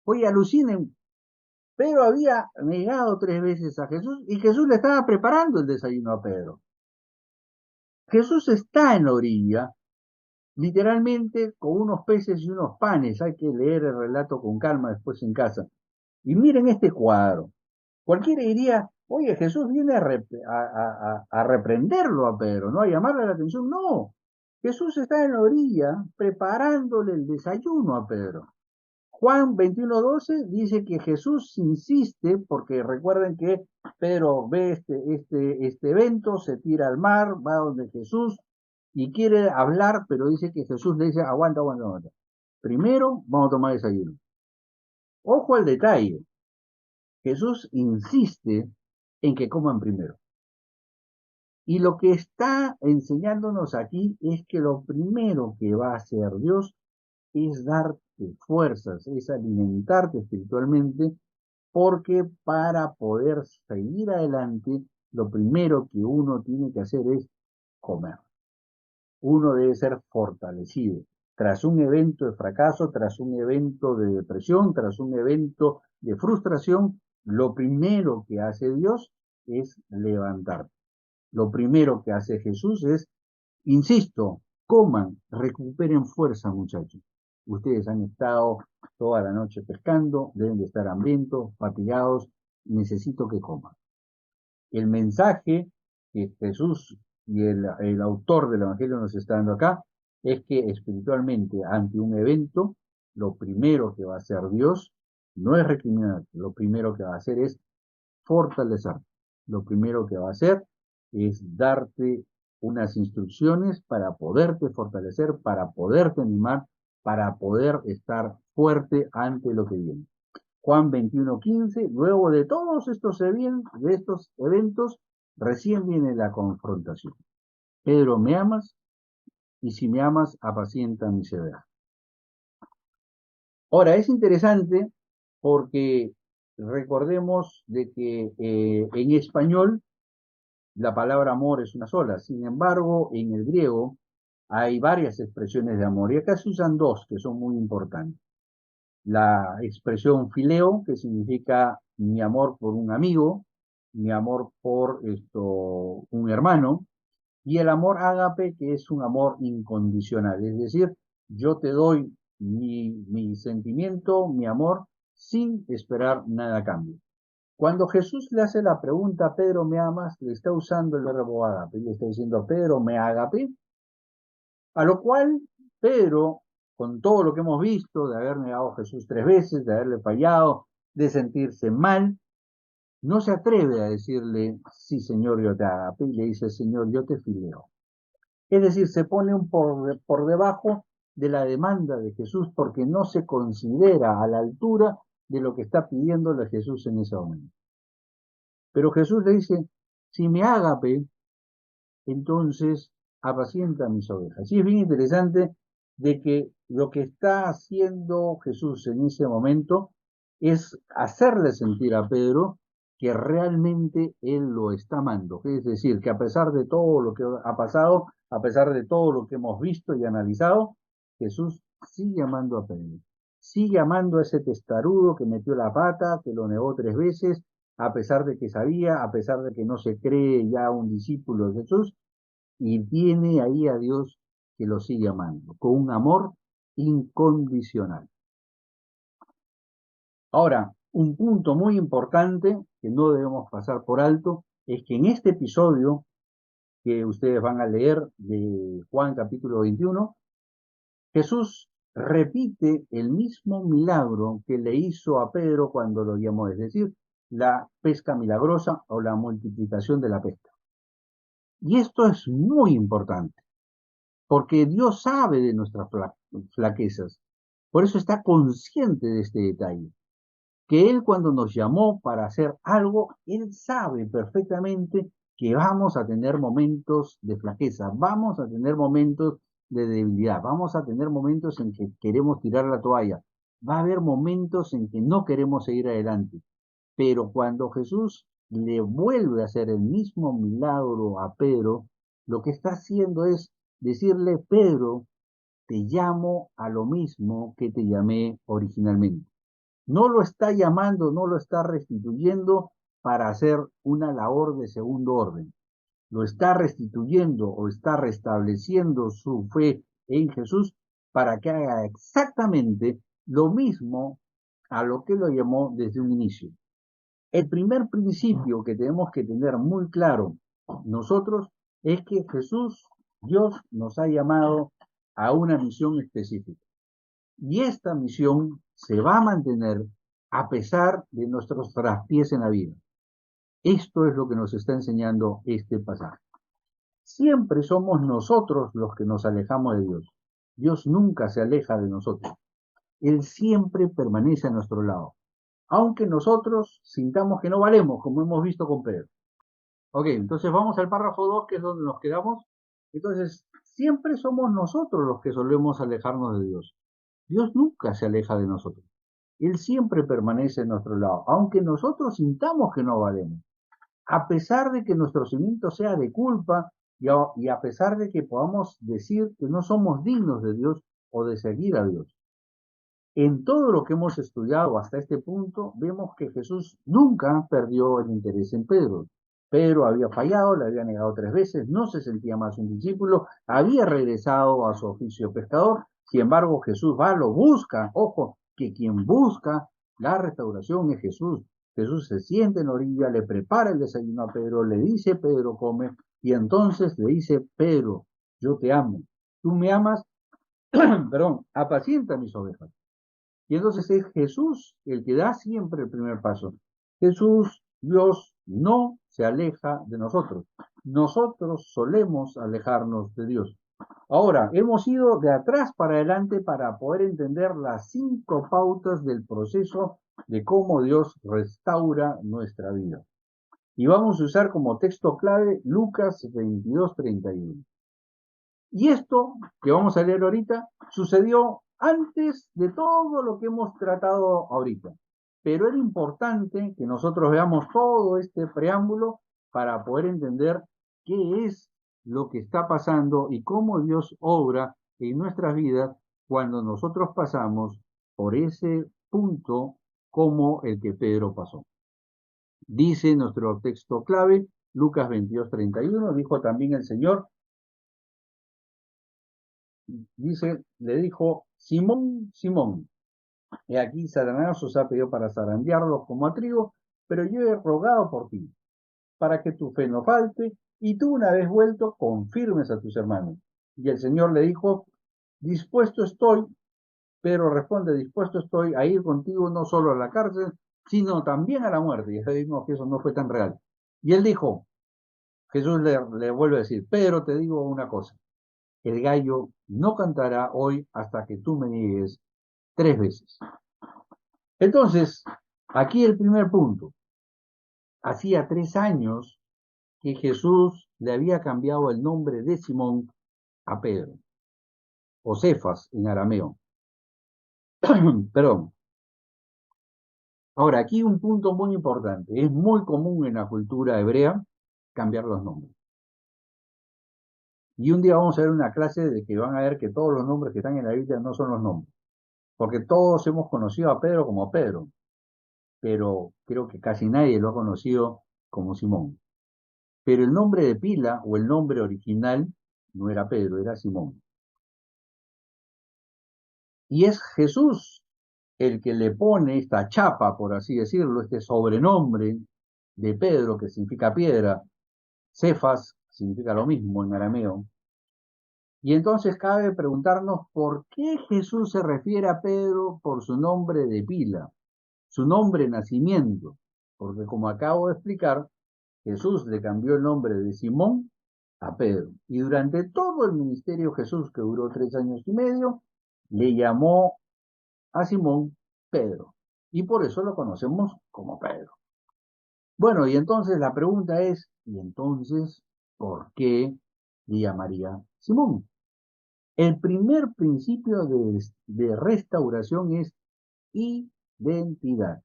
Oye, alucinen, Pedro había negado 3 veces a Jesús y Jesús le estaba preparando el desayuno a Pedro. Jesús está en la orilla, literalmente con unos peces y unos panes. Hay que leer el relato con calma después en casa. Y miren este cuadro. Cualquiera diría, oye, Jesús viene a reprenderlo a Pedro, ¿no? A llamarle la atención. No, Jesús está en la orilla preparándole el desayuno a Pedro. Juan 21:12 dice que Jesús insiste, porque recuerden que Pedro ve este evento, se tira al mar, va donde Jesús y quiere hablar, pero dice que Jesús le dice, aguanta, aguanta, aguanta. Primero vamos a tomar desayuno. Ojo al detalle, Jesús insiste en que coman primero. Y lo que está enseñándonos aquí es que lo primero que va a hacer Dios es darte fuerzas, es alimentarte espiritualmente, porque para poder seguir adelante, lo primero que uno tiene que hacer es comer. Uno debe ser fortalecido. Tras un evento de fracaso, tras un evento de depresión, tras un evento de frustración, lo primero que hace Dios es levantarte. Lo primero que hace Jesús es, insisto, coman, recuperen fuerza, muchachos. Ustedes han estado toda la noche pescando, deben de estar hambrientos, fatigados, necesito que coman. El mensaje que Jesús y el autor del Evangelio nos está dando acá es que espiritualmente, ante un evento, lo primero que va a hacer Dios no es recriminarte, lo primero que va a hacer es fortalecerte. Lo primero que va a hacer es darte unas instrucciones para poderte fortalecer, para poderte animar, para poder estar fuerte ante lo que viene. Juan 21:15, luego de todos estos eventos, recién viene la confrontación. Pedro, ¿me amas? Y si me amas, apacienta mi ovejas. Ahora, es interesante porque recordemos de que en español la palabra amor es una sola. Sin embargo, en el griego hay varias expresiones de amor y acá se usan dos que son muy importantes. La expresión fileo, que significa mi amor por un amigo, mi amor por un hermano, y el amor ágape, que es un amor incondicional, es decir, yo te doy mi sentimiento, mi amor, sin esperar nada a cambio. Cuando Jesús le hace la pregunta, Pedro, ¿me amas?, le está usando el verbo ágape, le está diciendo, Pedro, ¿me ágape? A lo cual Pedro, con todo lo que hemos visto, de haber negado a Jesús 3 veces, de haberle fallado, de sentirse mal, no se atreve a decirle, sí, Señor, yo te agape, y le dice, Señor, yo te fileo. Es decir, se pone por debajo de la demanda de Jesús porque no se considera a la altura de lo que está pidiéndole Jesús en ese momento. Pero Jesús le dice, si me ágape, entonces apacienta mis ovejas. Y es bien interesante de que lo que está haciendo Jesús en ese momento es hacerle sentir a Pedro que realmente él lo está amando. Es decir, que a pesar de todo lo que ha pasado, a pesar de todo lo que hemos visto y analizado, Jesús sigue amando a Pedro. Sigue amando a ese testarudo que metió la pata, que lo negó 3 veces, a pesar de que sabía, a pesar de que no se cree ya un discípulo de Jesús, y tiene ahí a Dios que lo sigue amando, con un amor incondicional. Ahora, un punto muy importante que no debemos pasar por alto es que en este episodio que ustedes van a leer de Juan capítulo 21, Jesús repite el mismo milagro que le hizo a Pedro cuando lo llamó, es decir, la pesca milagrosa o la multiplicación de la pesca. Y esto es muy importante, porque Dios sabe de nuestras flaquezas, por eso está consciente de este detalle, que Él cuando nos llamó para hacer algo, Él sabe perfectamente que vamos a tener momentos de flaqueza, vamos a tener momentos de debilidad, vamos a tener momentos en que queremos tirar la toalla, va a haber momentos en que no queremos seguir adelante, pero cuando Jesús le vuelve a hacer el mismo milagro a Pedro, lo que está haciendo es decirle, Pedro, te llamo a lo mismo que te llamé originalmente. No lo está llamando, no lo está restituyendo para hacer una labor de segundo orden. Lo está restituyendo o está restableciendo su fe en Jesús para que haga exactamente lo mismo a lo que lo llamó desde un inicio. El primer principio que tenemos que tener muy claro nosotros es que Jesús, Dios, nos ha llamado a una misión específica. Y esta misión se va a mantener a pesar de nuestros traspiés en la vida. Esto es lo que nos está enseñando este pasaje. Siempre somos nosotros los que nos alejamos de Dios. Dios nunca se aleja de nosotros. Él siempre permanece a nuestro lado. Aunque nosotros sintamos que no valemos, como hemos visto con Pedro. Ok, entonces vamos al párrafo 2, que es donde nos quedamos. Entonces, siempre somos nosotros los que solemos alejarnos de Dios. Dios nunca se aleja de nosotros. Él siempre permanece a nuestro lado, aunque nosotros sintamos que no valemos. A pesar de que nuestro cimiento sea de culpa y a pesar de que podamos decir que no somos dignos de Dios o de seguir a Dios. En todo lo que hemos estudiado hasta este punto, vemos que Jesús nunca perdió el interés en Pedro. Pedro había fallado, le había negado 3 veces, no se sentía más un discípulo, había regresado a su oficio de pescador. Sin embargo, Jesús va, lo busca. Ojo, que quien busca la restauración es Jesús. Jesús se siente en la orilla, le prepara el desayuno a Pedro, le dice, Pedro, come, y entonces le dice, Pedro, yo te amo. Tú me amas, perdón, apacienta mis ovejas. Y entonces es Jesús el que da siempre el primer paso. Jesús, Dios, no se aleja de nosotros. Nosotros solemos alejarnos de Dios. Ahora, hemos ido de atrás para adelante para poder entender las 5 pautas del proceso de cómo Dios restaura nuestra vida. Y vamos a usar como texto clave Lucas 22:31. Y esto que vamos a leer ahorita sucedió antes de todo lo que hemos tratado ahorita. Pero era importante que nosotros veamos todo este preámbulo para poder entender qué es lo que está pasando y cómo Dios obra en nuestras vidas cuando nosotros pasamos por ese punto como el que Pedro pasó. Dice nuestro texto clave, Lucas 22:31, dijo también el Señor, dice, le dijo, Simón, Simón, he aquí Satanás os ha pedido para zarandearlos como a trigo, pero yo he rogado por ti, para que tu fe no falte, y tú una vez vuelto confirmes a tus hermanos. Y el Señor le dijo, dispuesto estoy, pero responde, dispuesto estoy a ir contigo no solo a la cárcel, sino también a la muerte. Y ya vimos que eso no fue tan real. Y él dijo, Jesús le vuelve a decir, pero te digo una cosa, el gallo no cantará hoy hasta que tú me niegues 3 veces. Entonces, aquí el primer punto. Hacía 3 años que Jesús le había cambiado el nombre de Simón a Pedro, o Cefas en arameo. Perdón. Ahora, aquí un punto muy importante. Es muy común en la cultura hebrea cambiar los nombres. Y un día vamos a ver una clase de que van a ver que todos los nombres que están en la Biblia no son los nombres. Porque todos hemos conocido a Pedro como Pedro, pero creo que casi nadie lo ha conocido como Simón. Pero el nombre de pila o el nombre original no era Pedro, era Simón. Y es Jesús el que le pone esta chapa, por así decirlo, este sobrenombre de Pedro, que significa piedra. Cefas significa lo mismo en arameo. Y entonces cabe preguntarnos por qué Jesús se refiere a Pedro por su nombre de pila, su nombre de nacimiento. Porque como acabo de explicar, Jesús le cambió el nombre de Simón a Pedro. Y durante todo el ministerio Jesús, que duró 3 años y medio, le llamó a Simón Pedro. Y por eso lo conocemos como Pedro. Bueno, y entonces la pregunta es, ¿y entonces por qué le llamaría Simón? El primer principio de restauración es identidad.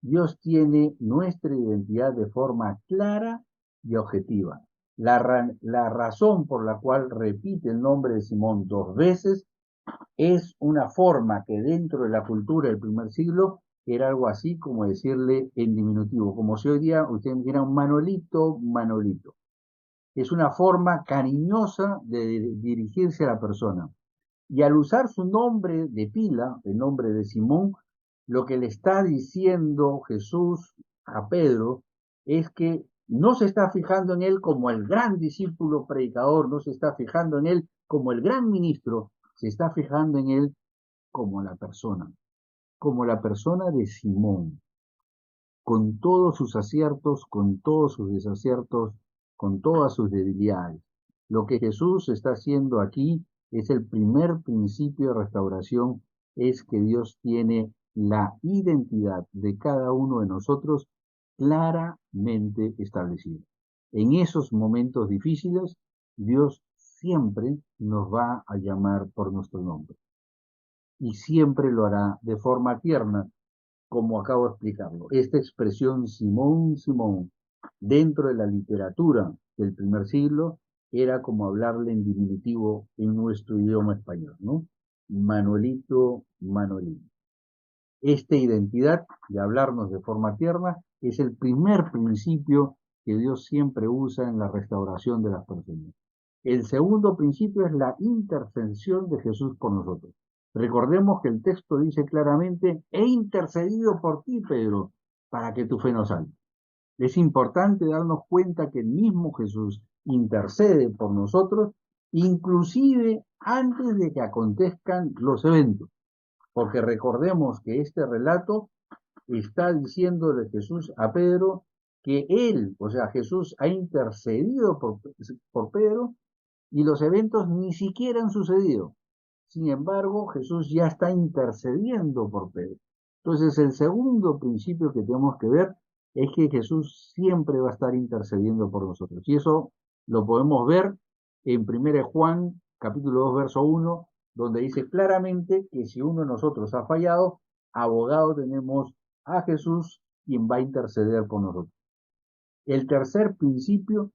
Dios tiene nuestra identidad de forma clara y objetiva. La razón por la cual repite el nombre de Simón 2 veces es una forma que dentro de la cultura del primer siglo era algo así como decirle en diminutivo, como si hoy día usted me dijera un Manolito, Manolito. Es una forma cariñosa de dirigirse a la persona. Y al usar su nombre de pila, el nombre de Simón, lo que le está diciendo Jesús a Pedro es que no se está fijando en él como el gran discípulo predicador, no se está fijando en él como el gran ministro, se está fijando en él como la persona de Simón, con todos sus aciertos, con todos sus desaciertos, con todas sus debilidades. Lo que Jesús está haciendo aquí es el primer principio de restauración, es que Dios tiene la identidad de cada uno de nosotros claramente establecida. En esos momentos difíciles, Dios siempre nos va a llamar por nuestro nombre y siempre lo hará de forma tierna, como acabo de explicarlo. Esta expresión Simón, Simón, dentro de la literatura del primer siglo, era como hablarle en diminutivo en nuestro idioma español, ¿no? Manuelito, Manuelito. Esta identidad de hablarnos de forma tierna es el primer principio que Dios siempre usa en la restauración de las personas. El segundo principio es la intercesión de Jesús por nosotros. Recordemos que el texto dice claramente, he intercedido por ti, Pedro, para que tu fe no salga. Es importante darnos cuenta que el mismo Jesús intercede por nosotros, inclusive antes de que acontezcan los eventos. Porque recordemos que este relato está diciéndole Jesús a Pedro que él, o sea, Jesús ha intercedido por Pedro y los eventos ni siquiera han sucedido. Sin embargo, Jesús ya está intercediendo por Pedro. Entonces, el segundo principio que tenemos que ver es que Jesús siempre va a estar intercediendo por nosotros. Y eso lo podemos ver en 1 Juan, capítulo 2, verso 1, donde dice claramente que si uno de nosotros ha fallado, abogado tenemos a Jesús, quien va a interceder por nosotros. El tercer principio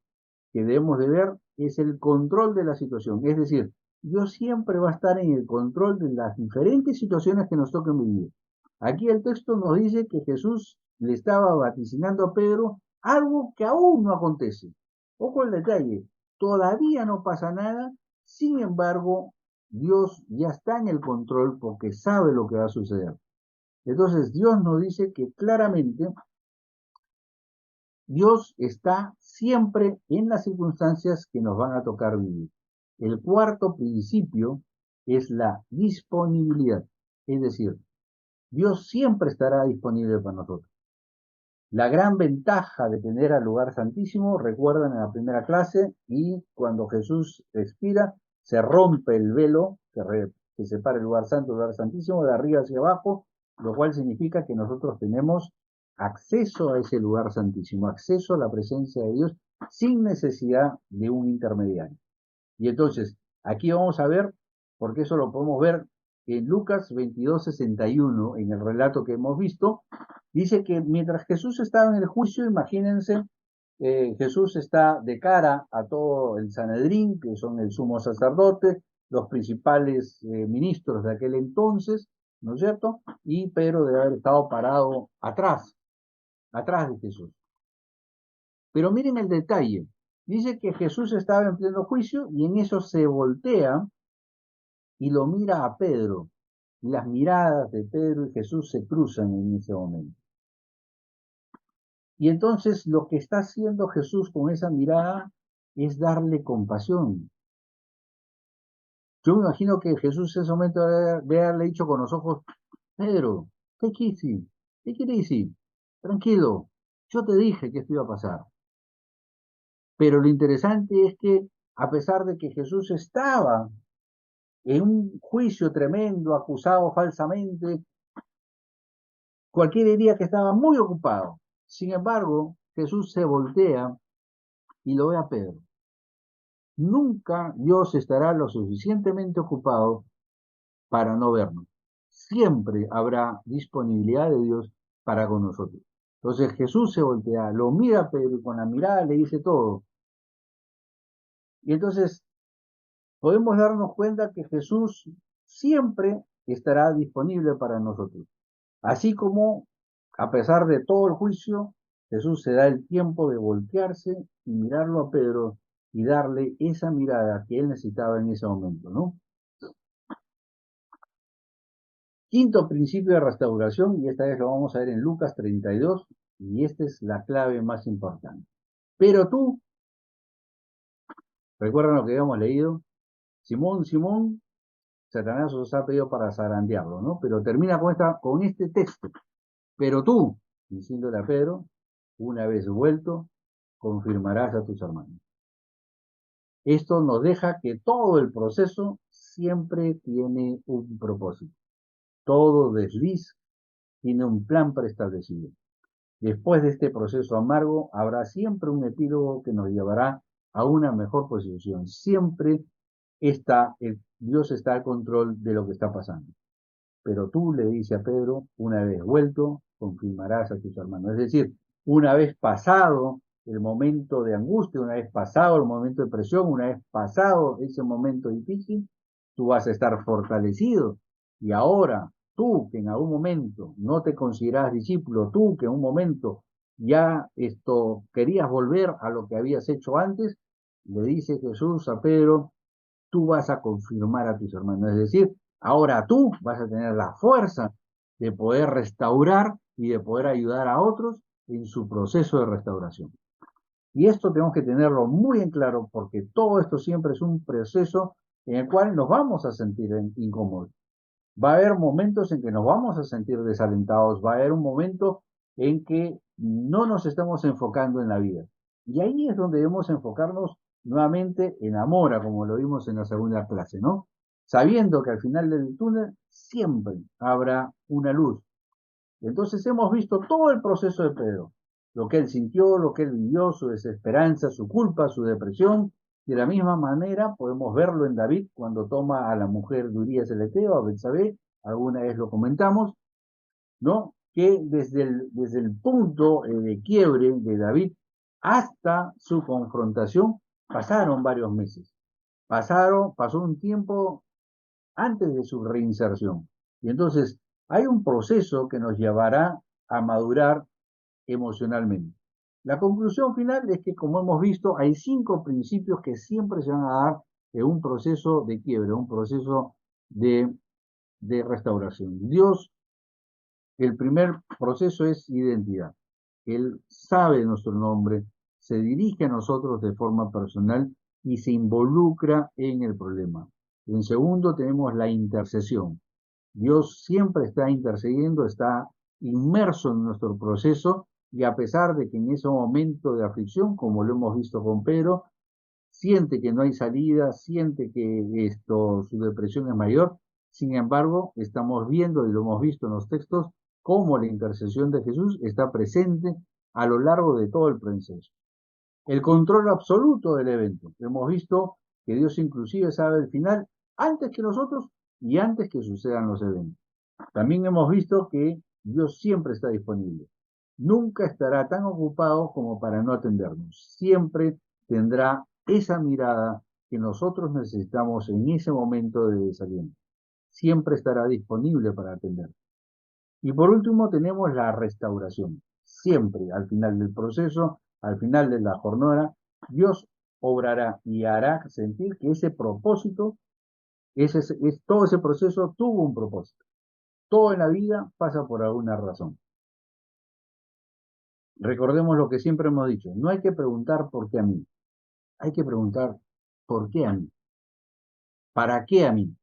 que debemos de ver es el control de la situación. Es decir, Dios siempre va a estar en el control de las diferentes situaciones que nos toquen vivir. Aquí el texto nos dice que Jesús le estaba vaticinando a Pedro algo que aún no acontece. Ojo el detalle, todavía no pasa nada, sin embargo, Dios ya está en el control porque sabe lo que va a suceder. Entonces, Dios nos dice que claramente Dios está siempre en las circunstancias que nos van a tocar vivir. El cuarto principio es la disponibilidad, es decir, Dios siempre estará disponible para nosotros. La gran ventaja de tener al lugar santísimo, recuerdan en la primera clase, y cuando Jesús expira, se rompe el velo que separa el lugar santo del lugar santísimo de arriba hacia abajo, lo cual significa que nosotros tenemos acceso a ese lugar santísimo, acceso a la presencia de Dios sin necesidad de un intermediario. Y entonces, aquí vamos a ver, porque eso lo podemos ver en Lucas 22:61, en el relato que hemos visto, dice que mientras Jesús estaba en el juicio, imagínense, Jesús está de cara a todo el Sanedrín, que son el sumo sacerdote, los principales ministros de aquel entonces, ¿no es cierto? Y Pedro debe haber estado parado atrás de Jesús. Pero miren el detalle. Dice que Jesús estaba en pleno juicio y en eso se voltea y lo mira a Pedro. Y las miradas de Pedro y Jesús se cruzan en ese momento. Y entonces lo que está haciendo Jesús con esa mirada es darle compasión. Yo me imagino que Jesús en ese momento debe haberle dicho con los ojos, Pedro, take it easy, take it easy, tranquilo, yo te dije que esto iba a pasar. Pero lo interesante es que a pesar de que Jesús estaba en un juicio tremendo, acusado falsamente, cualquiera diría que estaba muy ocupado. Sin embargo, Jesús se voltea y lo ve a Pedro. Nunca Dios estará lo suficientemente ocupado para no vernos. Siempre habrá disponibilidad de Dios para con nosotros. Entonces Jesús se voltea, lo mira a Pedro y con la mirada le dice todo. Y entonces podemos darnos cuenta que Jesús siempre estará disponible para nosotros. Así como, a pesar de todo el juicio, Jesús se da el tiempo de voltearse y mirarlo a Pedro y darle esa mirada que él necesitaba en ese momento, ¿no? Quinto principio de restauración, y esta vez lo vamos a ver en Lucas 32, y esta es la clave más importante. Pero tú, ¿recuerdan lo que habíamos leído? Simón, Simón, Satanás os ha pedido para zarandearlo, ¿no? Pero termina con este texto. Pero tú, diciéndole a Pedro, una vez vuelto, confirmarás a tus hermanos. Esto nos deja que todo el proceso siempre tiene un propósito. Todo desliz tiene un plan preestablecido. Después de este proceso amargo, habrá siempre un epílogo que nos llevará a una mejor posición. Siempre Dios está al control de lo que está pasando. Pero tú, le dice a Pedro, una vez vuelto, confirmarás a tus hermanos. Es decir, una vez pasado el momento de angustia, una vez pasado el momento de presión, una vez pasado ese momento difícil, tú vas a estar fortalecido. Y ahora, tú que en algún momento no te consideras discípulo, tú que en un momento ya querías volver a lo que habías hecho antes, le dice Jesús a Pedro, tú vas a confirmar a tus hermanos. Es decir, ahora tú vas a tener la fuerza de poder restaurar y de poder ayudar a otros en su proceso de restauración. Y esto tenemos que tenerlo muy en claro porque todo esto siempre es un proceso en el cual nos vamos a sentir incómodos. Va a haber momentos en que nos vamos a sentir desalentados, va a haber un momento en que no nos estamos enfocando en la vida. Y ahí es donde debemos enfocarnos nuevamente en Amora, como lo vimos en la segunda clase, ¿no? Sabiendo que al final del túnel siempre habrá una luz. Entonces hemos visto todo el proceso de Pedro, lo que él sintió, lo que él vivió, su desesperanza, su culpa, su depresión. De la misma manera podemos verlo en David cuando toma a la mujer de Urías el Eteo, a Betsabé, alguna vez lo comentamos, ¿no? Que desde el punto de quiebre de David hasta su confrontación pasaron varios meses. Pasó un tiempo antes de su reinserción. Y entonces hay un proceso que nos llevará a madurar emocionalmente. La conclusión final es que, como hemos visto, hay 5 principios que siempre se van a dar en un proceso de quiebre, un proceso de, de restauración. Dios, el primer proceso es identidad. Él sabe nuestro nombre, se dirige a nosotros de forma personal y se involucra en el problema. En segundo, tenemos la intercesión. Dios siempre está intercediendo, está inmerso en nuestro proceso y a pesar de que en ese momento de aflicción, como lo hemos visto con Pedro, siente que no hay salida, siente que su depresión es mayor, sin embargo, estamos viendo y lo hemos visto en los textos, cómo la intercesión de Jesús está presente a lo largo de todo el proceso. El control absoluto del evento. Hemos visto que Dios inclusive sabe el final antes que nosotros y antes que sucedan los eventos. También hemos visto que Dios siempre está disponible. Nunca estará tan ocupado como para no atendernos. Siempre tendrá esa mirada que nosotros necesitamos en ese momento de desaliento. Siempre estará disponible para atender. Y por último tenemos la restauración. Siempre al final del proceso, al final de la jornada, Dios obrará y hará sentir que ese propósito, todo ese proceso tuvo un propósito. Todo en la vida pasa por alguna razón. Recordemos lo que siempre hemos dicho, no hay que preguntar por qué a mí, hay que preguntar por qué a mí, para qué a mí,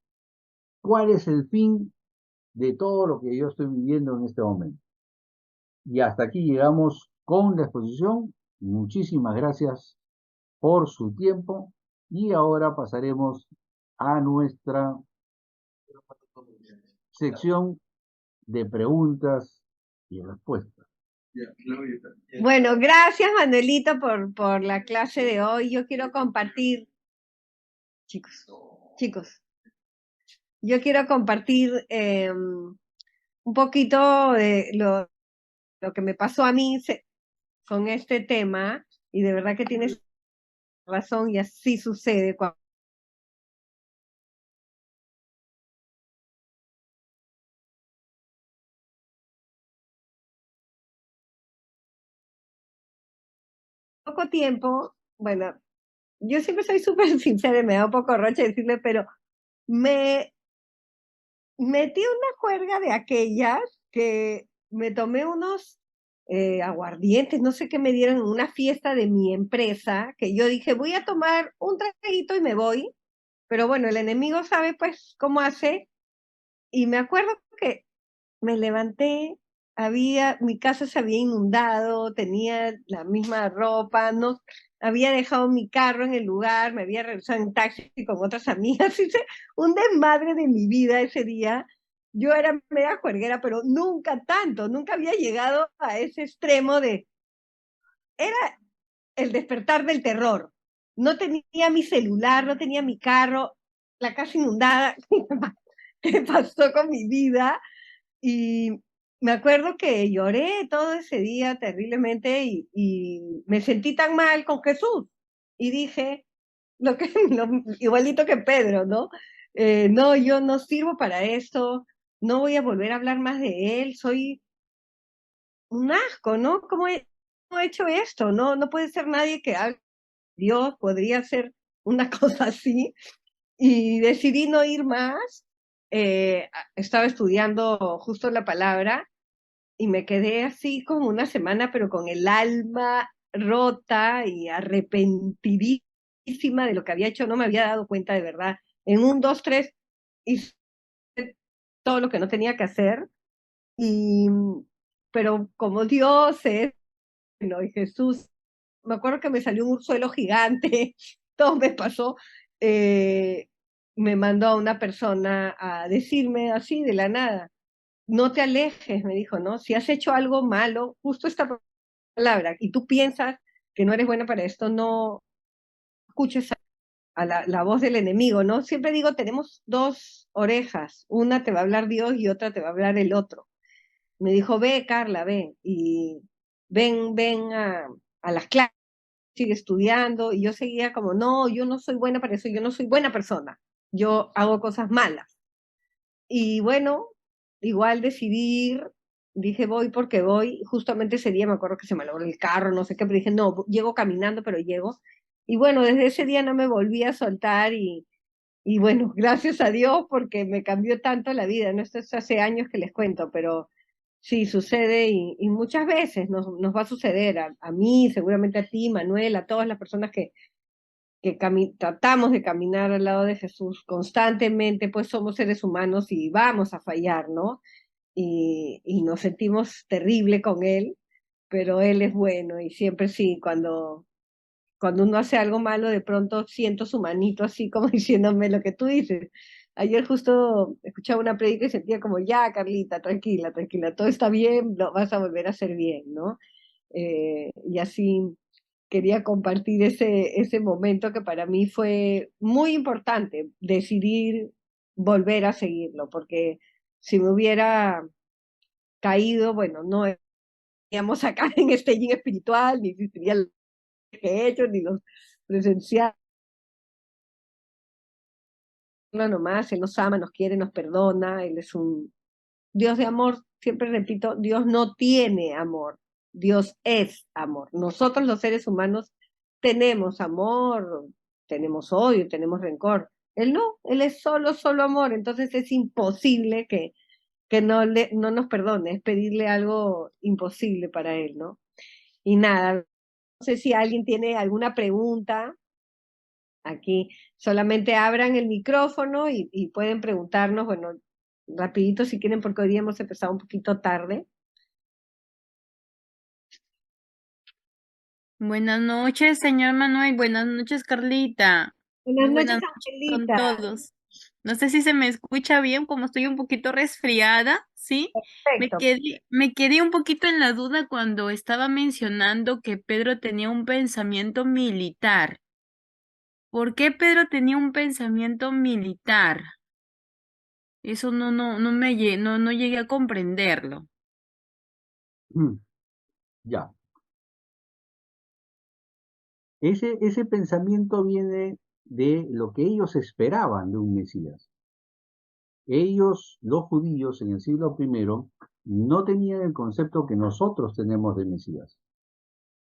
cuál es el fin de todo lo que yo estoy viviendo en este momento. Y hasta aquí llegamos con la exposición. Muchísimas gracias por su tiempo y ahora pasaremos a nuestra sección de preguntas y respuestas. Bueno, gracias Manuelito por la clase de hoy. Yo quiero compartir, chicos, yo quiero compartir un poquito de lo que me pasó a mí con este tema, y de verdad que tienes razón y así sucede cuando poco tiempo, bueno, yo siempre soy súper sincera y me da un poco roche decirle, pero me metí una juerga de aquellas que me tomé unos aguardientes, no sé qué me dieron en una fiesta de mi empresa, que yo dije, voy a tomar un traguito y me voy, pero bueno, el enemigo sabe pues cómo hace, y me acuerdo que me levanté, mi casa se había inundado, tenía la misma ropa, no, había dejado mi carro en el lugar, me había regresado en taxi con otras amigas, hice un desmadre de mi vida ese día. Yo era media juerguera, pero nunca tanto, nunca había llegado a ese extremo era el despertar del terror. No tenía mi celular, no tenía mi carro, la casa inundada. ¿Qué pasó con mi vida? Y me acuerdo que lloré todo ese día terriblemente y me sentí tan mal con Jesús. Y dije, igualito que Pedro, ¿no? No, yo no sirvo para esto, no voy a volver a hablar más de él, soy un asco, ¿no? ¿Cómo he hecho esto? No, no puede ser nadie que hable de Dios, podría ser una cosa así. Y decidí no ir más. Estaba estudiando justo la palabra y me quedé así como una semana, pero con el alma rota y arrepentidísima de lo que había hecho. No me había dado cuenta de verdad. En un, dos, tres, hice todo lo que no tenía que hacer. Y, pero como Dios es, ¿no? Y Jesús, me acuerdo que me salió un suelo gigante, todo me pasó. eh, Me mandó a una persona a decirme así de la nada, no te alejes, me dijo, ¿no? Si has hecho algo malo, justo esta palabra, y tú piensas que no eres buena para esto, no escuches a la voz del enemigo, ¿no? Siempre digo, tenemos dos orejas, una te va a hablar Dios y otra te va a hablar el otro. Me dijo, ve, Carla, ve, y ven a las clases, sigue estudiando, y yo seguía como, no, yo no soy buena para eso, yo no soy buena persona, yo hago cosas malas. Y bueno, igual decidí ir, dije voy porque voy. Justamente ese día me acuerdo que se me logró el carro, no sé qué, pero dije no, llego caminando, pero llego. Y bueno, desde ese día no me volví a soltar y bueno, gracias a Dios porque me cambió tanto la vida, ¿no? Esto es hace años que les cuento, pero sí sucede y muchas veces nos va a suceder a mí, seguramente a ti, Manuel, a todas las personas que tratamos de caminar al lado de Jesús constantemente, pues somos seres humanos y vamos a fallar, ¿no? Y nos sentimos terrible con Él, pero Él es bueno y siempre sí, cuando uno hace algo malo, de pronto siento su manito así como diciéndome lo que tú dices. Ayer justo escuchaba una prédica y sentía como, ya, Carlita, tranquila, tranquila, todo está bien, lo vas a volver a hacer bien, ¿no? Y así quería compartir ese momento que para mí fue muy importante, decidir volver a seguirlo, porque si me hubiera caído, bueno, no estaríamos acá en este gym espiritual, ni existiría lo que he hecho, ni los presenciales, no nomás, Él nos ama, nos quiere, nos perdona, Él es un Dios de amor, siempre repito, Dios no tiene amor, Dios es amor. Nosotros los seres humanos tenemos amor, tenemos odio, tenemos rencor. Él no, Él es solo, solo amor, entonces es imposible que no nos perdone, es pedirle algo imposible para Él, ¿no? Y nada, no sé si alguien tiene alguna pregunta. Aquí solamente abran el micrófono y pueden preguntarnos, bueno, rapidito si quieren, porque hoy día hemos empezado un poquito tarde. Buenas noches, señor Manuel. Buenas noches, Carlita. Muy Buenas noches, buenas noches con Angelita. todos. No sé si se me escucha bien, como estoy un poquito resfriada, ¿sí? Perfecto. Me quedé un poquito en la duda cuando estaba mencionando que Pedro tenía un pensamiento militar. ¿Por qué Pedro tenía un pensamiento militar? Eso no llegué a comprenderlo. Ya. Ese pensamiento viene de lo que ellos esperaban de un Mesías. Ellos, los judíos, en el siglo I, no tenían el concepto que nosotros tenemos de Mesías.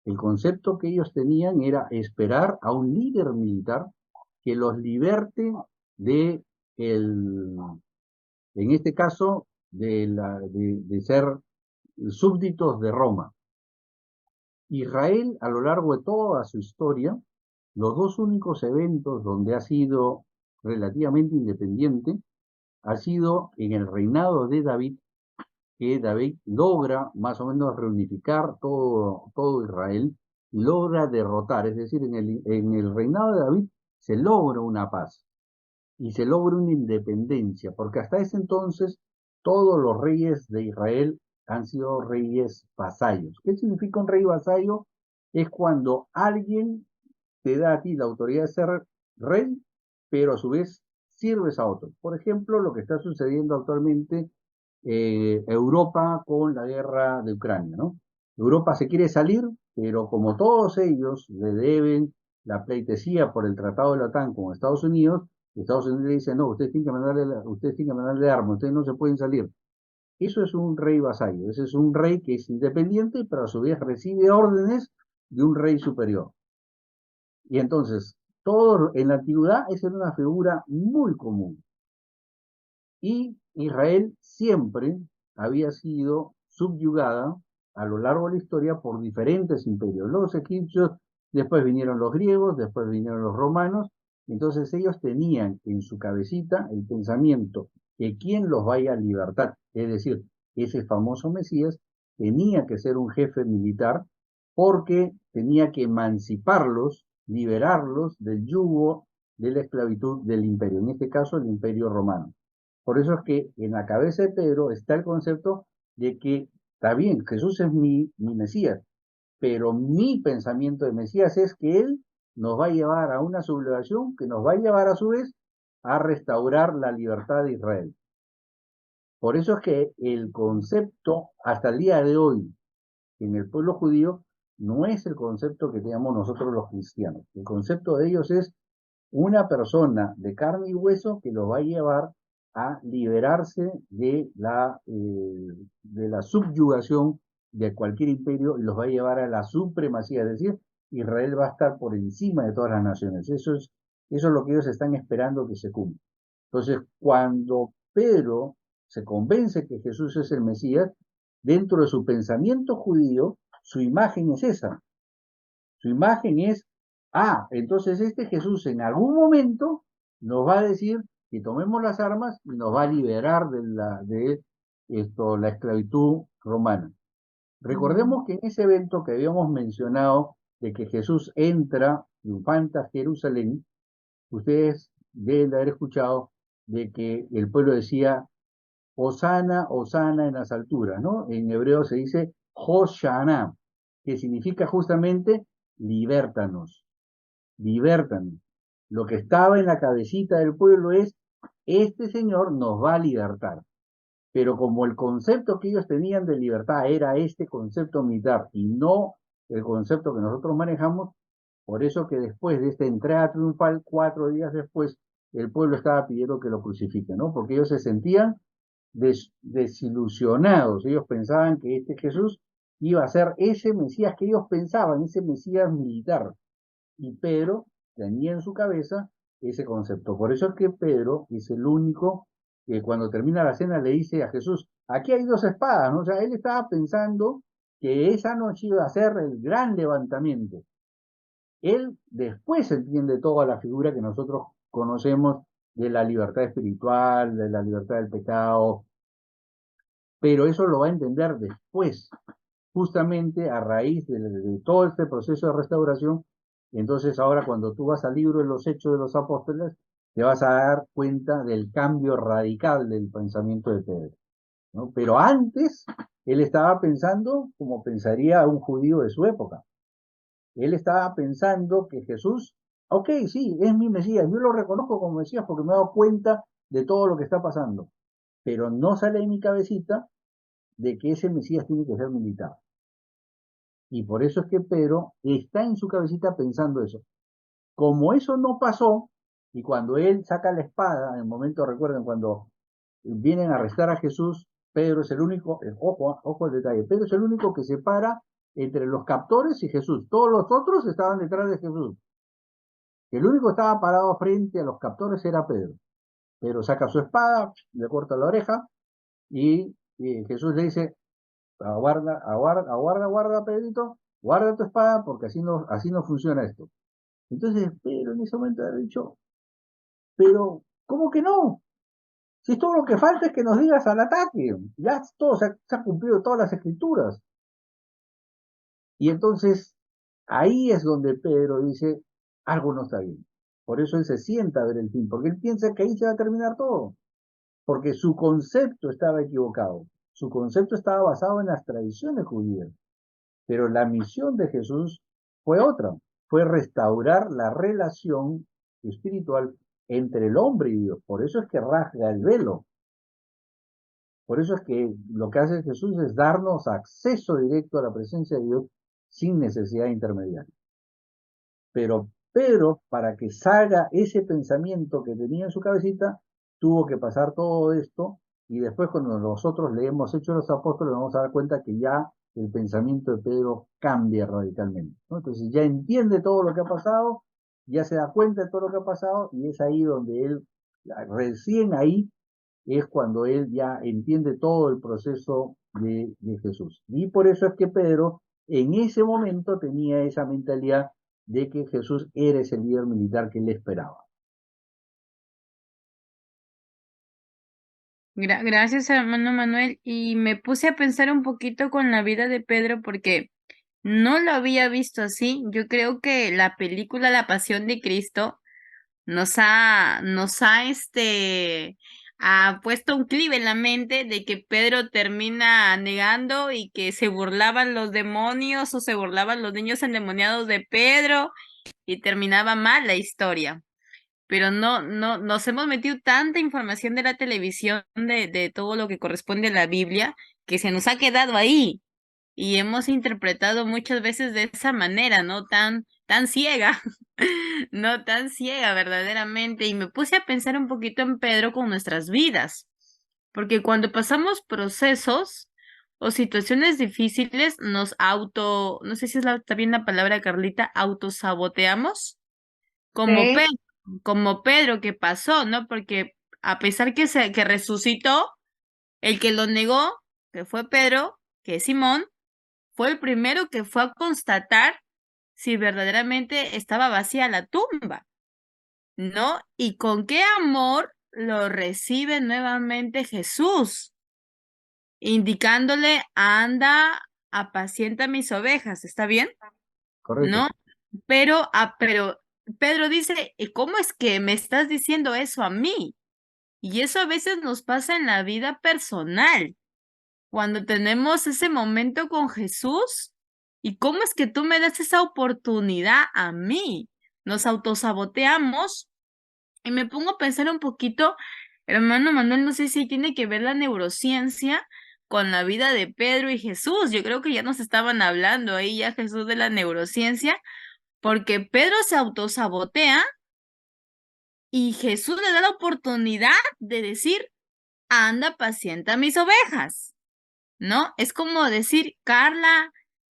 El concepto que ellos tenían era esperar a un líder militar que los liberte de el, en este caso, de ser súbditos de Roma. Israel, a lo largo de toda su historia, los dos únicos eventos donde ha sido relativamente independiente ha sido en el reinado de David, que David logra más o menos reunificar todo Israel y logra derrotar, es decir, en el reinado de David se logra una paz y se logra una independencia, porque hasta ese entonces todos los reyes de Israel han sido reyes vasallos. ¿Qué significa un rey vasallo? Es cuando alguien te da a ti la autoridad de ser rey, pero a su vez sirves a otros. Por ejemplo, lo que está sucediendo actualmente Europa con la guerra de Ucrania, ¿no? Europa se quiere salir, pero como todos ellos le deben la pleitesía por el Tratado de la OTAN con Estados Unidos le dice, no, ustedes tienen que mandarle armas, ustedes no se pueden salir. Eso es un rey vasallo, ese es un rey que es independiente, pero a su vez recibe órdenes de un rey superior. Y entonces, todo en la antigüedad esa era una figura muy común. Y Israel siempre había sido subyugada a lo largo de la historia por diferentes imperios. Los egipcios, después vinieron los griegos, después vinieron los romanos. Entonces ellos tenían en su cabecita el pensamiento que quien los vaya a libertar, es decir, ese famoso Mesías, tenía que ser un jefe militar porque tenía que emanciparlos, liberarlos del yugo de la esclavitud del imperio, en este caso el imperio romano. Por eso es que en la cabeza de Pedro está el concepto de que está bien, Jesús es mi Mesías, pero mi pensamiento de Mesías es que Él nos va a llevar a una sublevación que nos va a llevar a su vez a restaurar la libertad de Israel. Por eso es que el concepto hasta el día de hoy en el pueblo judío no es el concepto que tenemos nosotros los cristianos. El concepto de ellos es una persona de carne y hueso que los va a llevar a liberarse de la subyugación de cualquier imperio y los va a llevar a la supremacía, es decir, Israel va a estar por encima de todas las naciones. Eso es lo que ellos están esperando que se cumpla. Entonces, cuando Pedro se convence que Jesús es el Mesías, dentro de su pensamiento judío, su imagen es esa. Su imagen es, entonces este Jesús en algún momento nos va a decir que tomemos las armas y nos va a liberar de la esclavitud romana. Recordemos que en ese evento que habíamos mencionado de que Jesús entra triunfante a Jerusalén, ustedes deben de haber escuchado de que el pueblo decía, Hosana, Hosana en las alturas, ¿no? En hebreo se dice Hoshana, que significa justamente libértanos, libértanos. Lo que estaba en la cabecita del pueblo es, este Señor nos va a libertar. Pero como el concepto que ellos tenían de libertad era este concepto militar y no el concepto que nosotros manejamos, por eso que después de esta entrada triunfal, 4 días después, el pueblo estaba pidiendo que lo crucifiquen, ¿no? Porque ellos se sentían desilusionados. Ellos pensaban que este Jesús iba a ser ese Mesías que ellos pensaban, ese Mesías militar. Y Pedro tenía en su cabeza ese concepto. Por eso es que Pedro es el único que cuando termina la cena le dice a Jesús, aquí hay dos espadas, ¿no? O sea, él estaba pensando que esa noche iba a ser el gran levantamiento. Él después entiende toda la figura que nosotros conocemos de la libertad espiritual, de la libertad del pecado, pero eso lo va a entender después, justamente a raíz de todo este proceso de restauración. Entonces ahora cuando tú vas al libro de los Hechos de los Apóstoles, te vas a dar cuenta del cambio radical del pensamiento de Pedro, ¿no? Pero antes, él estaba pensando como pensaría un judío de su época. Él estaba pensando que Jesús, ok, sí, es mi Mesías, yo lo reconozco como Mesías porque me he dado cuenta de todo lo que está pasando, pero no sale en mi cabecita de que ese Mesías tiene que ser militar. Y por eso es que Pedro está en su cabecita pensando eso. Como eso no pasó, y cuando él saca la espada, en el momento, recuerden, cuando vienen a arrestar a Jesús, Pedro es el único, ojo el detalle, Pedro es el único que se para entre los captores y Jesús. Todos los otros estaban detrás de Jesús. El único que estaba parado frente a los captores era Pedro. Pedro saca su espada, le corta la oreja y Jesús le dice, aguarda, aguarda, aguarda, guarda, Pedrito, guarda tu espada porque así no funciona esto. Entonces Pedro en ese momento ha dicho, pero ¿cómo que no? Si todo lo que falta es que nos digas al ataque, ya todo se ha cumplido todas las escrituras. Y entonces ahí es donde Pedro dice, algo no está bien. Por eso él se sienta a ver el fin, porque él piensa que ahí se va a terminar todo, porque su concepto estaba equivocado. Su concepto estaba basado en las tradiciones judías, pero la misión de Jesús fue otra, fue restaurar la relación espiritual entre el hombre y Dios. Por eso es que rasga el velo. Por eso es que lo que hace Jesús es darnos acceso directo a la presencia de Dios sin necesidad de intermediario. Pero Pedro, para que salga ese pensamiento que tenía en su cabecita, tuvo que pasar todo esto y después cuando nosotros leemos Hechos de los Apóstoles nos vamos a dar cuenta que ya el pensamiento de Pedro cambia radicalmente, ¿no? Entonces ya entiende todo lo que ha pasado, ya se da cuenta de todo lo que ha pasado y es ahí donde él, recién ahí, es cuando él ya entiende todo el proceso de Jesús. Y por eso es que Pedro en ese momento tenía esa mentalidad de que Jesús era ese líder militar que él esperaba. Gracias, hermano Manuel. Y me puse a pensar un poquito con la vida de Pedro porque no lo había visto así. Yo creo que la película La Pasión de Cristo ha puesto un clip en la mente de que Pedro termina negando y que se burlaban los demonios o se burlaban los niños endemoniados de Pedro y terminaba mal la historia. Pero no, nos hemos metido tanta información de la televisión, de todo lo que corresponde a la Biblia, que se nos ha quedado ahí y hemos interpretado muchas veces de esa manera, ¿no? Tan ciega, no tan ciega verdaderamente. Y me puse a pensar un poquito en Pedro con nuestras vidas, porque cuando pasamos procesos o situaciones difíciles, no sé si está bien la palabra, Carlita, autosaboteamos, como Sí, Pedro, como Pedro que pasó, ¿no? Porque a pesar que resucitó, el que lo negó, que fue Pedro, que es Simón, fue el primero que fue a constatar si verdaderamente estaba vacía la tumba, ¿no? Y con qué amor lo recibe nuevamente Jesús, indicándole, anda, apacienta mis ovejas, ¿está bien? Correcto. ¿No? Pero Pedro dice, ¿y cómo es que me estás diciendo eso a mí? Y eso a veces nos pasa en la vida personal. Cuando tenemos ese momento con Jesús, ¿y cómo es que tú me das esa oportunidad a mí? Nos autosaboteamos y me pongo a pensar un poquito, hermano Manuel, no sé si tiene que ver la neurociencia con la vida de Pedro y Jesús. Yo creo que ya nos estaban hablando ahí ya Jesús de la neurociencia, porque Pedro se autosabotea y Jesús le da la oportunidad de decir, anda, pacienta mis ovejas. ¿No? Es como decir, Carla,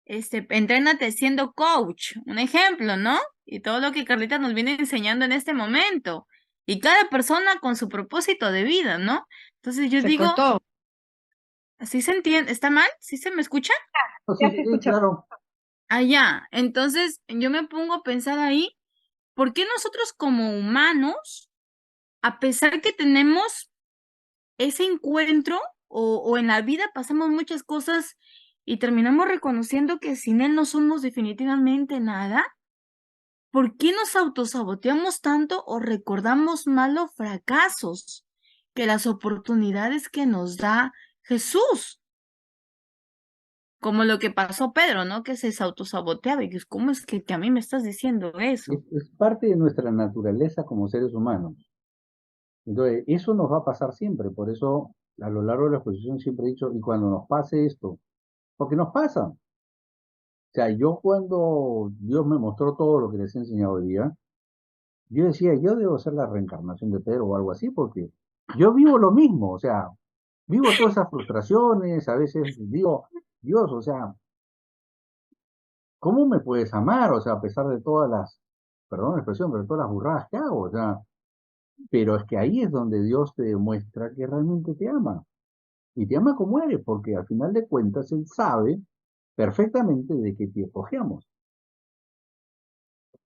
entrénate siendo coach, un ejemplo, ¿no? Y todo lo que Carlita nos viene enseñando en este momento. Y cada persona con su propósito de vida, ¿no? Entonces yo se digo, cortó. ¿así se entiende? ¿Está mal? ¿Sí se me escucha? No, Ya sí, se sí, sí, escuchó. claro. Allá. Entonces, yo me pongo a pensar ahí, ¿por qué nosotros como humanos, a pesar que tenemos ese encuentro o en la vida pasamos muchas cosas y terminamos reconociendo que sin él no somos definitivamente nada? ¿Por qué nos autosaboteamos tanto o recordamos mal los fracasos que las oportunidades que nos da Jesús? Como lo que pasó a Pedro, ¿no? Que se autosaboteaba y que ¿cómo es que a mí me estás diciendo eso? Es parte de nuestra naturaleza como seres humanos. Entonces, eso nos va a pasar siempre. Por eso, a lo largo de la exposición siempre he dicho, y cuando nos pase esto, porque nos pasa. O sea, yo cuando Dios me mostró todo lo que les he enseñado hoy día, yo decía, yo debo ser la reencarnación de Pedro o algo así, porque yo vivo lo mismo. O sea, vivo todas esas frustraciones, a veces digo, Dios, o sea, ¿cómo me puedes amar? O sea, a pesar de todas las, perdón la expresión, pero todas las burradas que hago. O sea, pero es que ahí es donde Dios te demuestra que realmente te ama. Y te ama como eres, porque al final de cuentas Él sabe perfectamente de que te escogemos.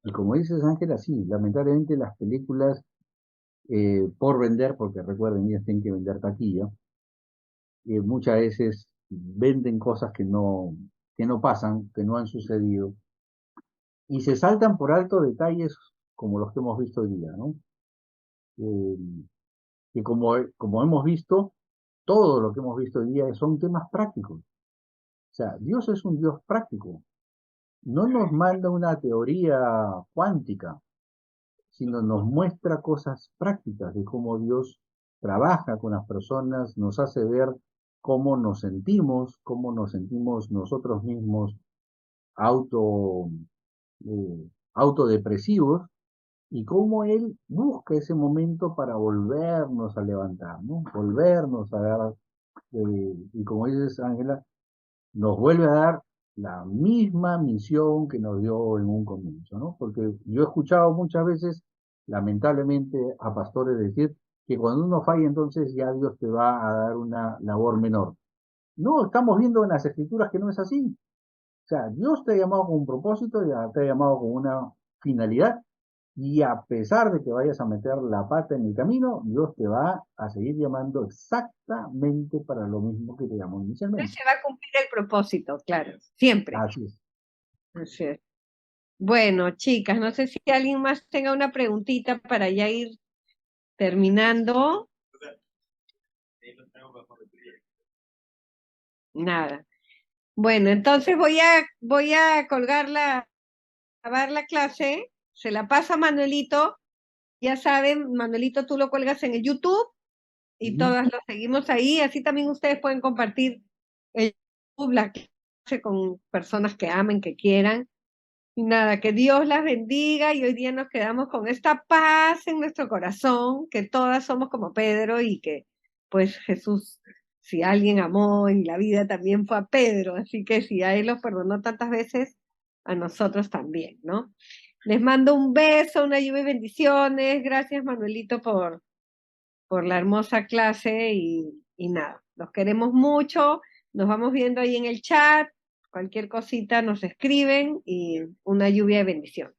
Y como dices, Ángela, sí, lamentablemente las películas, por vender, porque recuerden, ellas tienen que vender taquilla, muchas veces venden cosas que no pasan, que no han sucedido, y se saltan por alto detalles como los que hemos visto hoy día, ¿no? Eh, que como hemos visto, todo lo que hemos visto hoy día son temas prácticos. O sea, Dios es un Dios práctico. No nos manda una teoría cuántica, sino nos muestra cosas prácticas de cómo Dios trabaja con las personas, nos hace ver cómo nos sentimos nosotros mismos auto, autodepresivos y cómo Él busca ese momento para volvernos a levantar, ¿no? Volvernos a dar, y como dices, Ángela, nos vuelve a dar la misma misión que nos dio en un comienzo, ¿no? Porque yo he escuchado muchas veces, lamentablemente, a pastores decir que cuando uno falla, entonces ya Dios te va a dar una labor menor. No, estamos viendo en las escrituras que no es así. O sea, Dios te ha llamado con un propósito, ya te ha llamado con una finalidad, y a pesar de que vayas a meter la pata en el camino, Dios te va a seguir llamando exactamente para lo mismo que te llamó inicialmente. Se va a cumplir el propósito, claro, siempre. Así es. Así es. Bueno, chicas, no sé si alguien más tenga una preguntita para ya ir terminando. Nada. Bueno, entonces voy a grabar la clase, se la pasa a Manuelito, ya saben, Manuelito, tú lo cuelgas en el YouTube y Ujú. todas lo seguimos ahí, así también ustedes pueden compartir el YouTube, la clase con personas que amen, que quieran. Y nada, que Dios las bendiga y hoy día nos quedamos con esta paz en nuestro corazón, que todas somos como Pedro y que pues Jesús, si alguien amó en la vida también fue a Pedro, así que si a él los perdonó tantas veces, a nosotros también, ¿no? Les mando un beso, una lluvia de bendiciones, gracias Manuelito por la hermosa clase y nada, los queremos mucho, nos vamos viendo ahí en el chat, cualquier cosita nos escriben y una lluvia de bendición.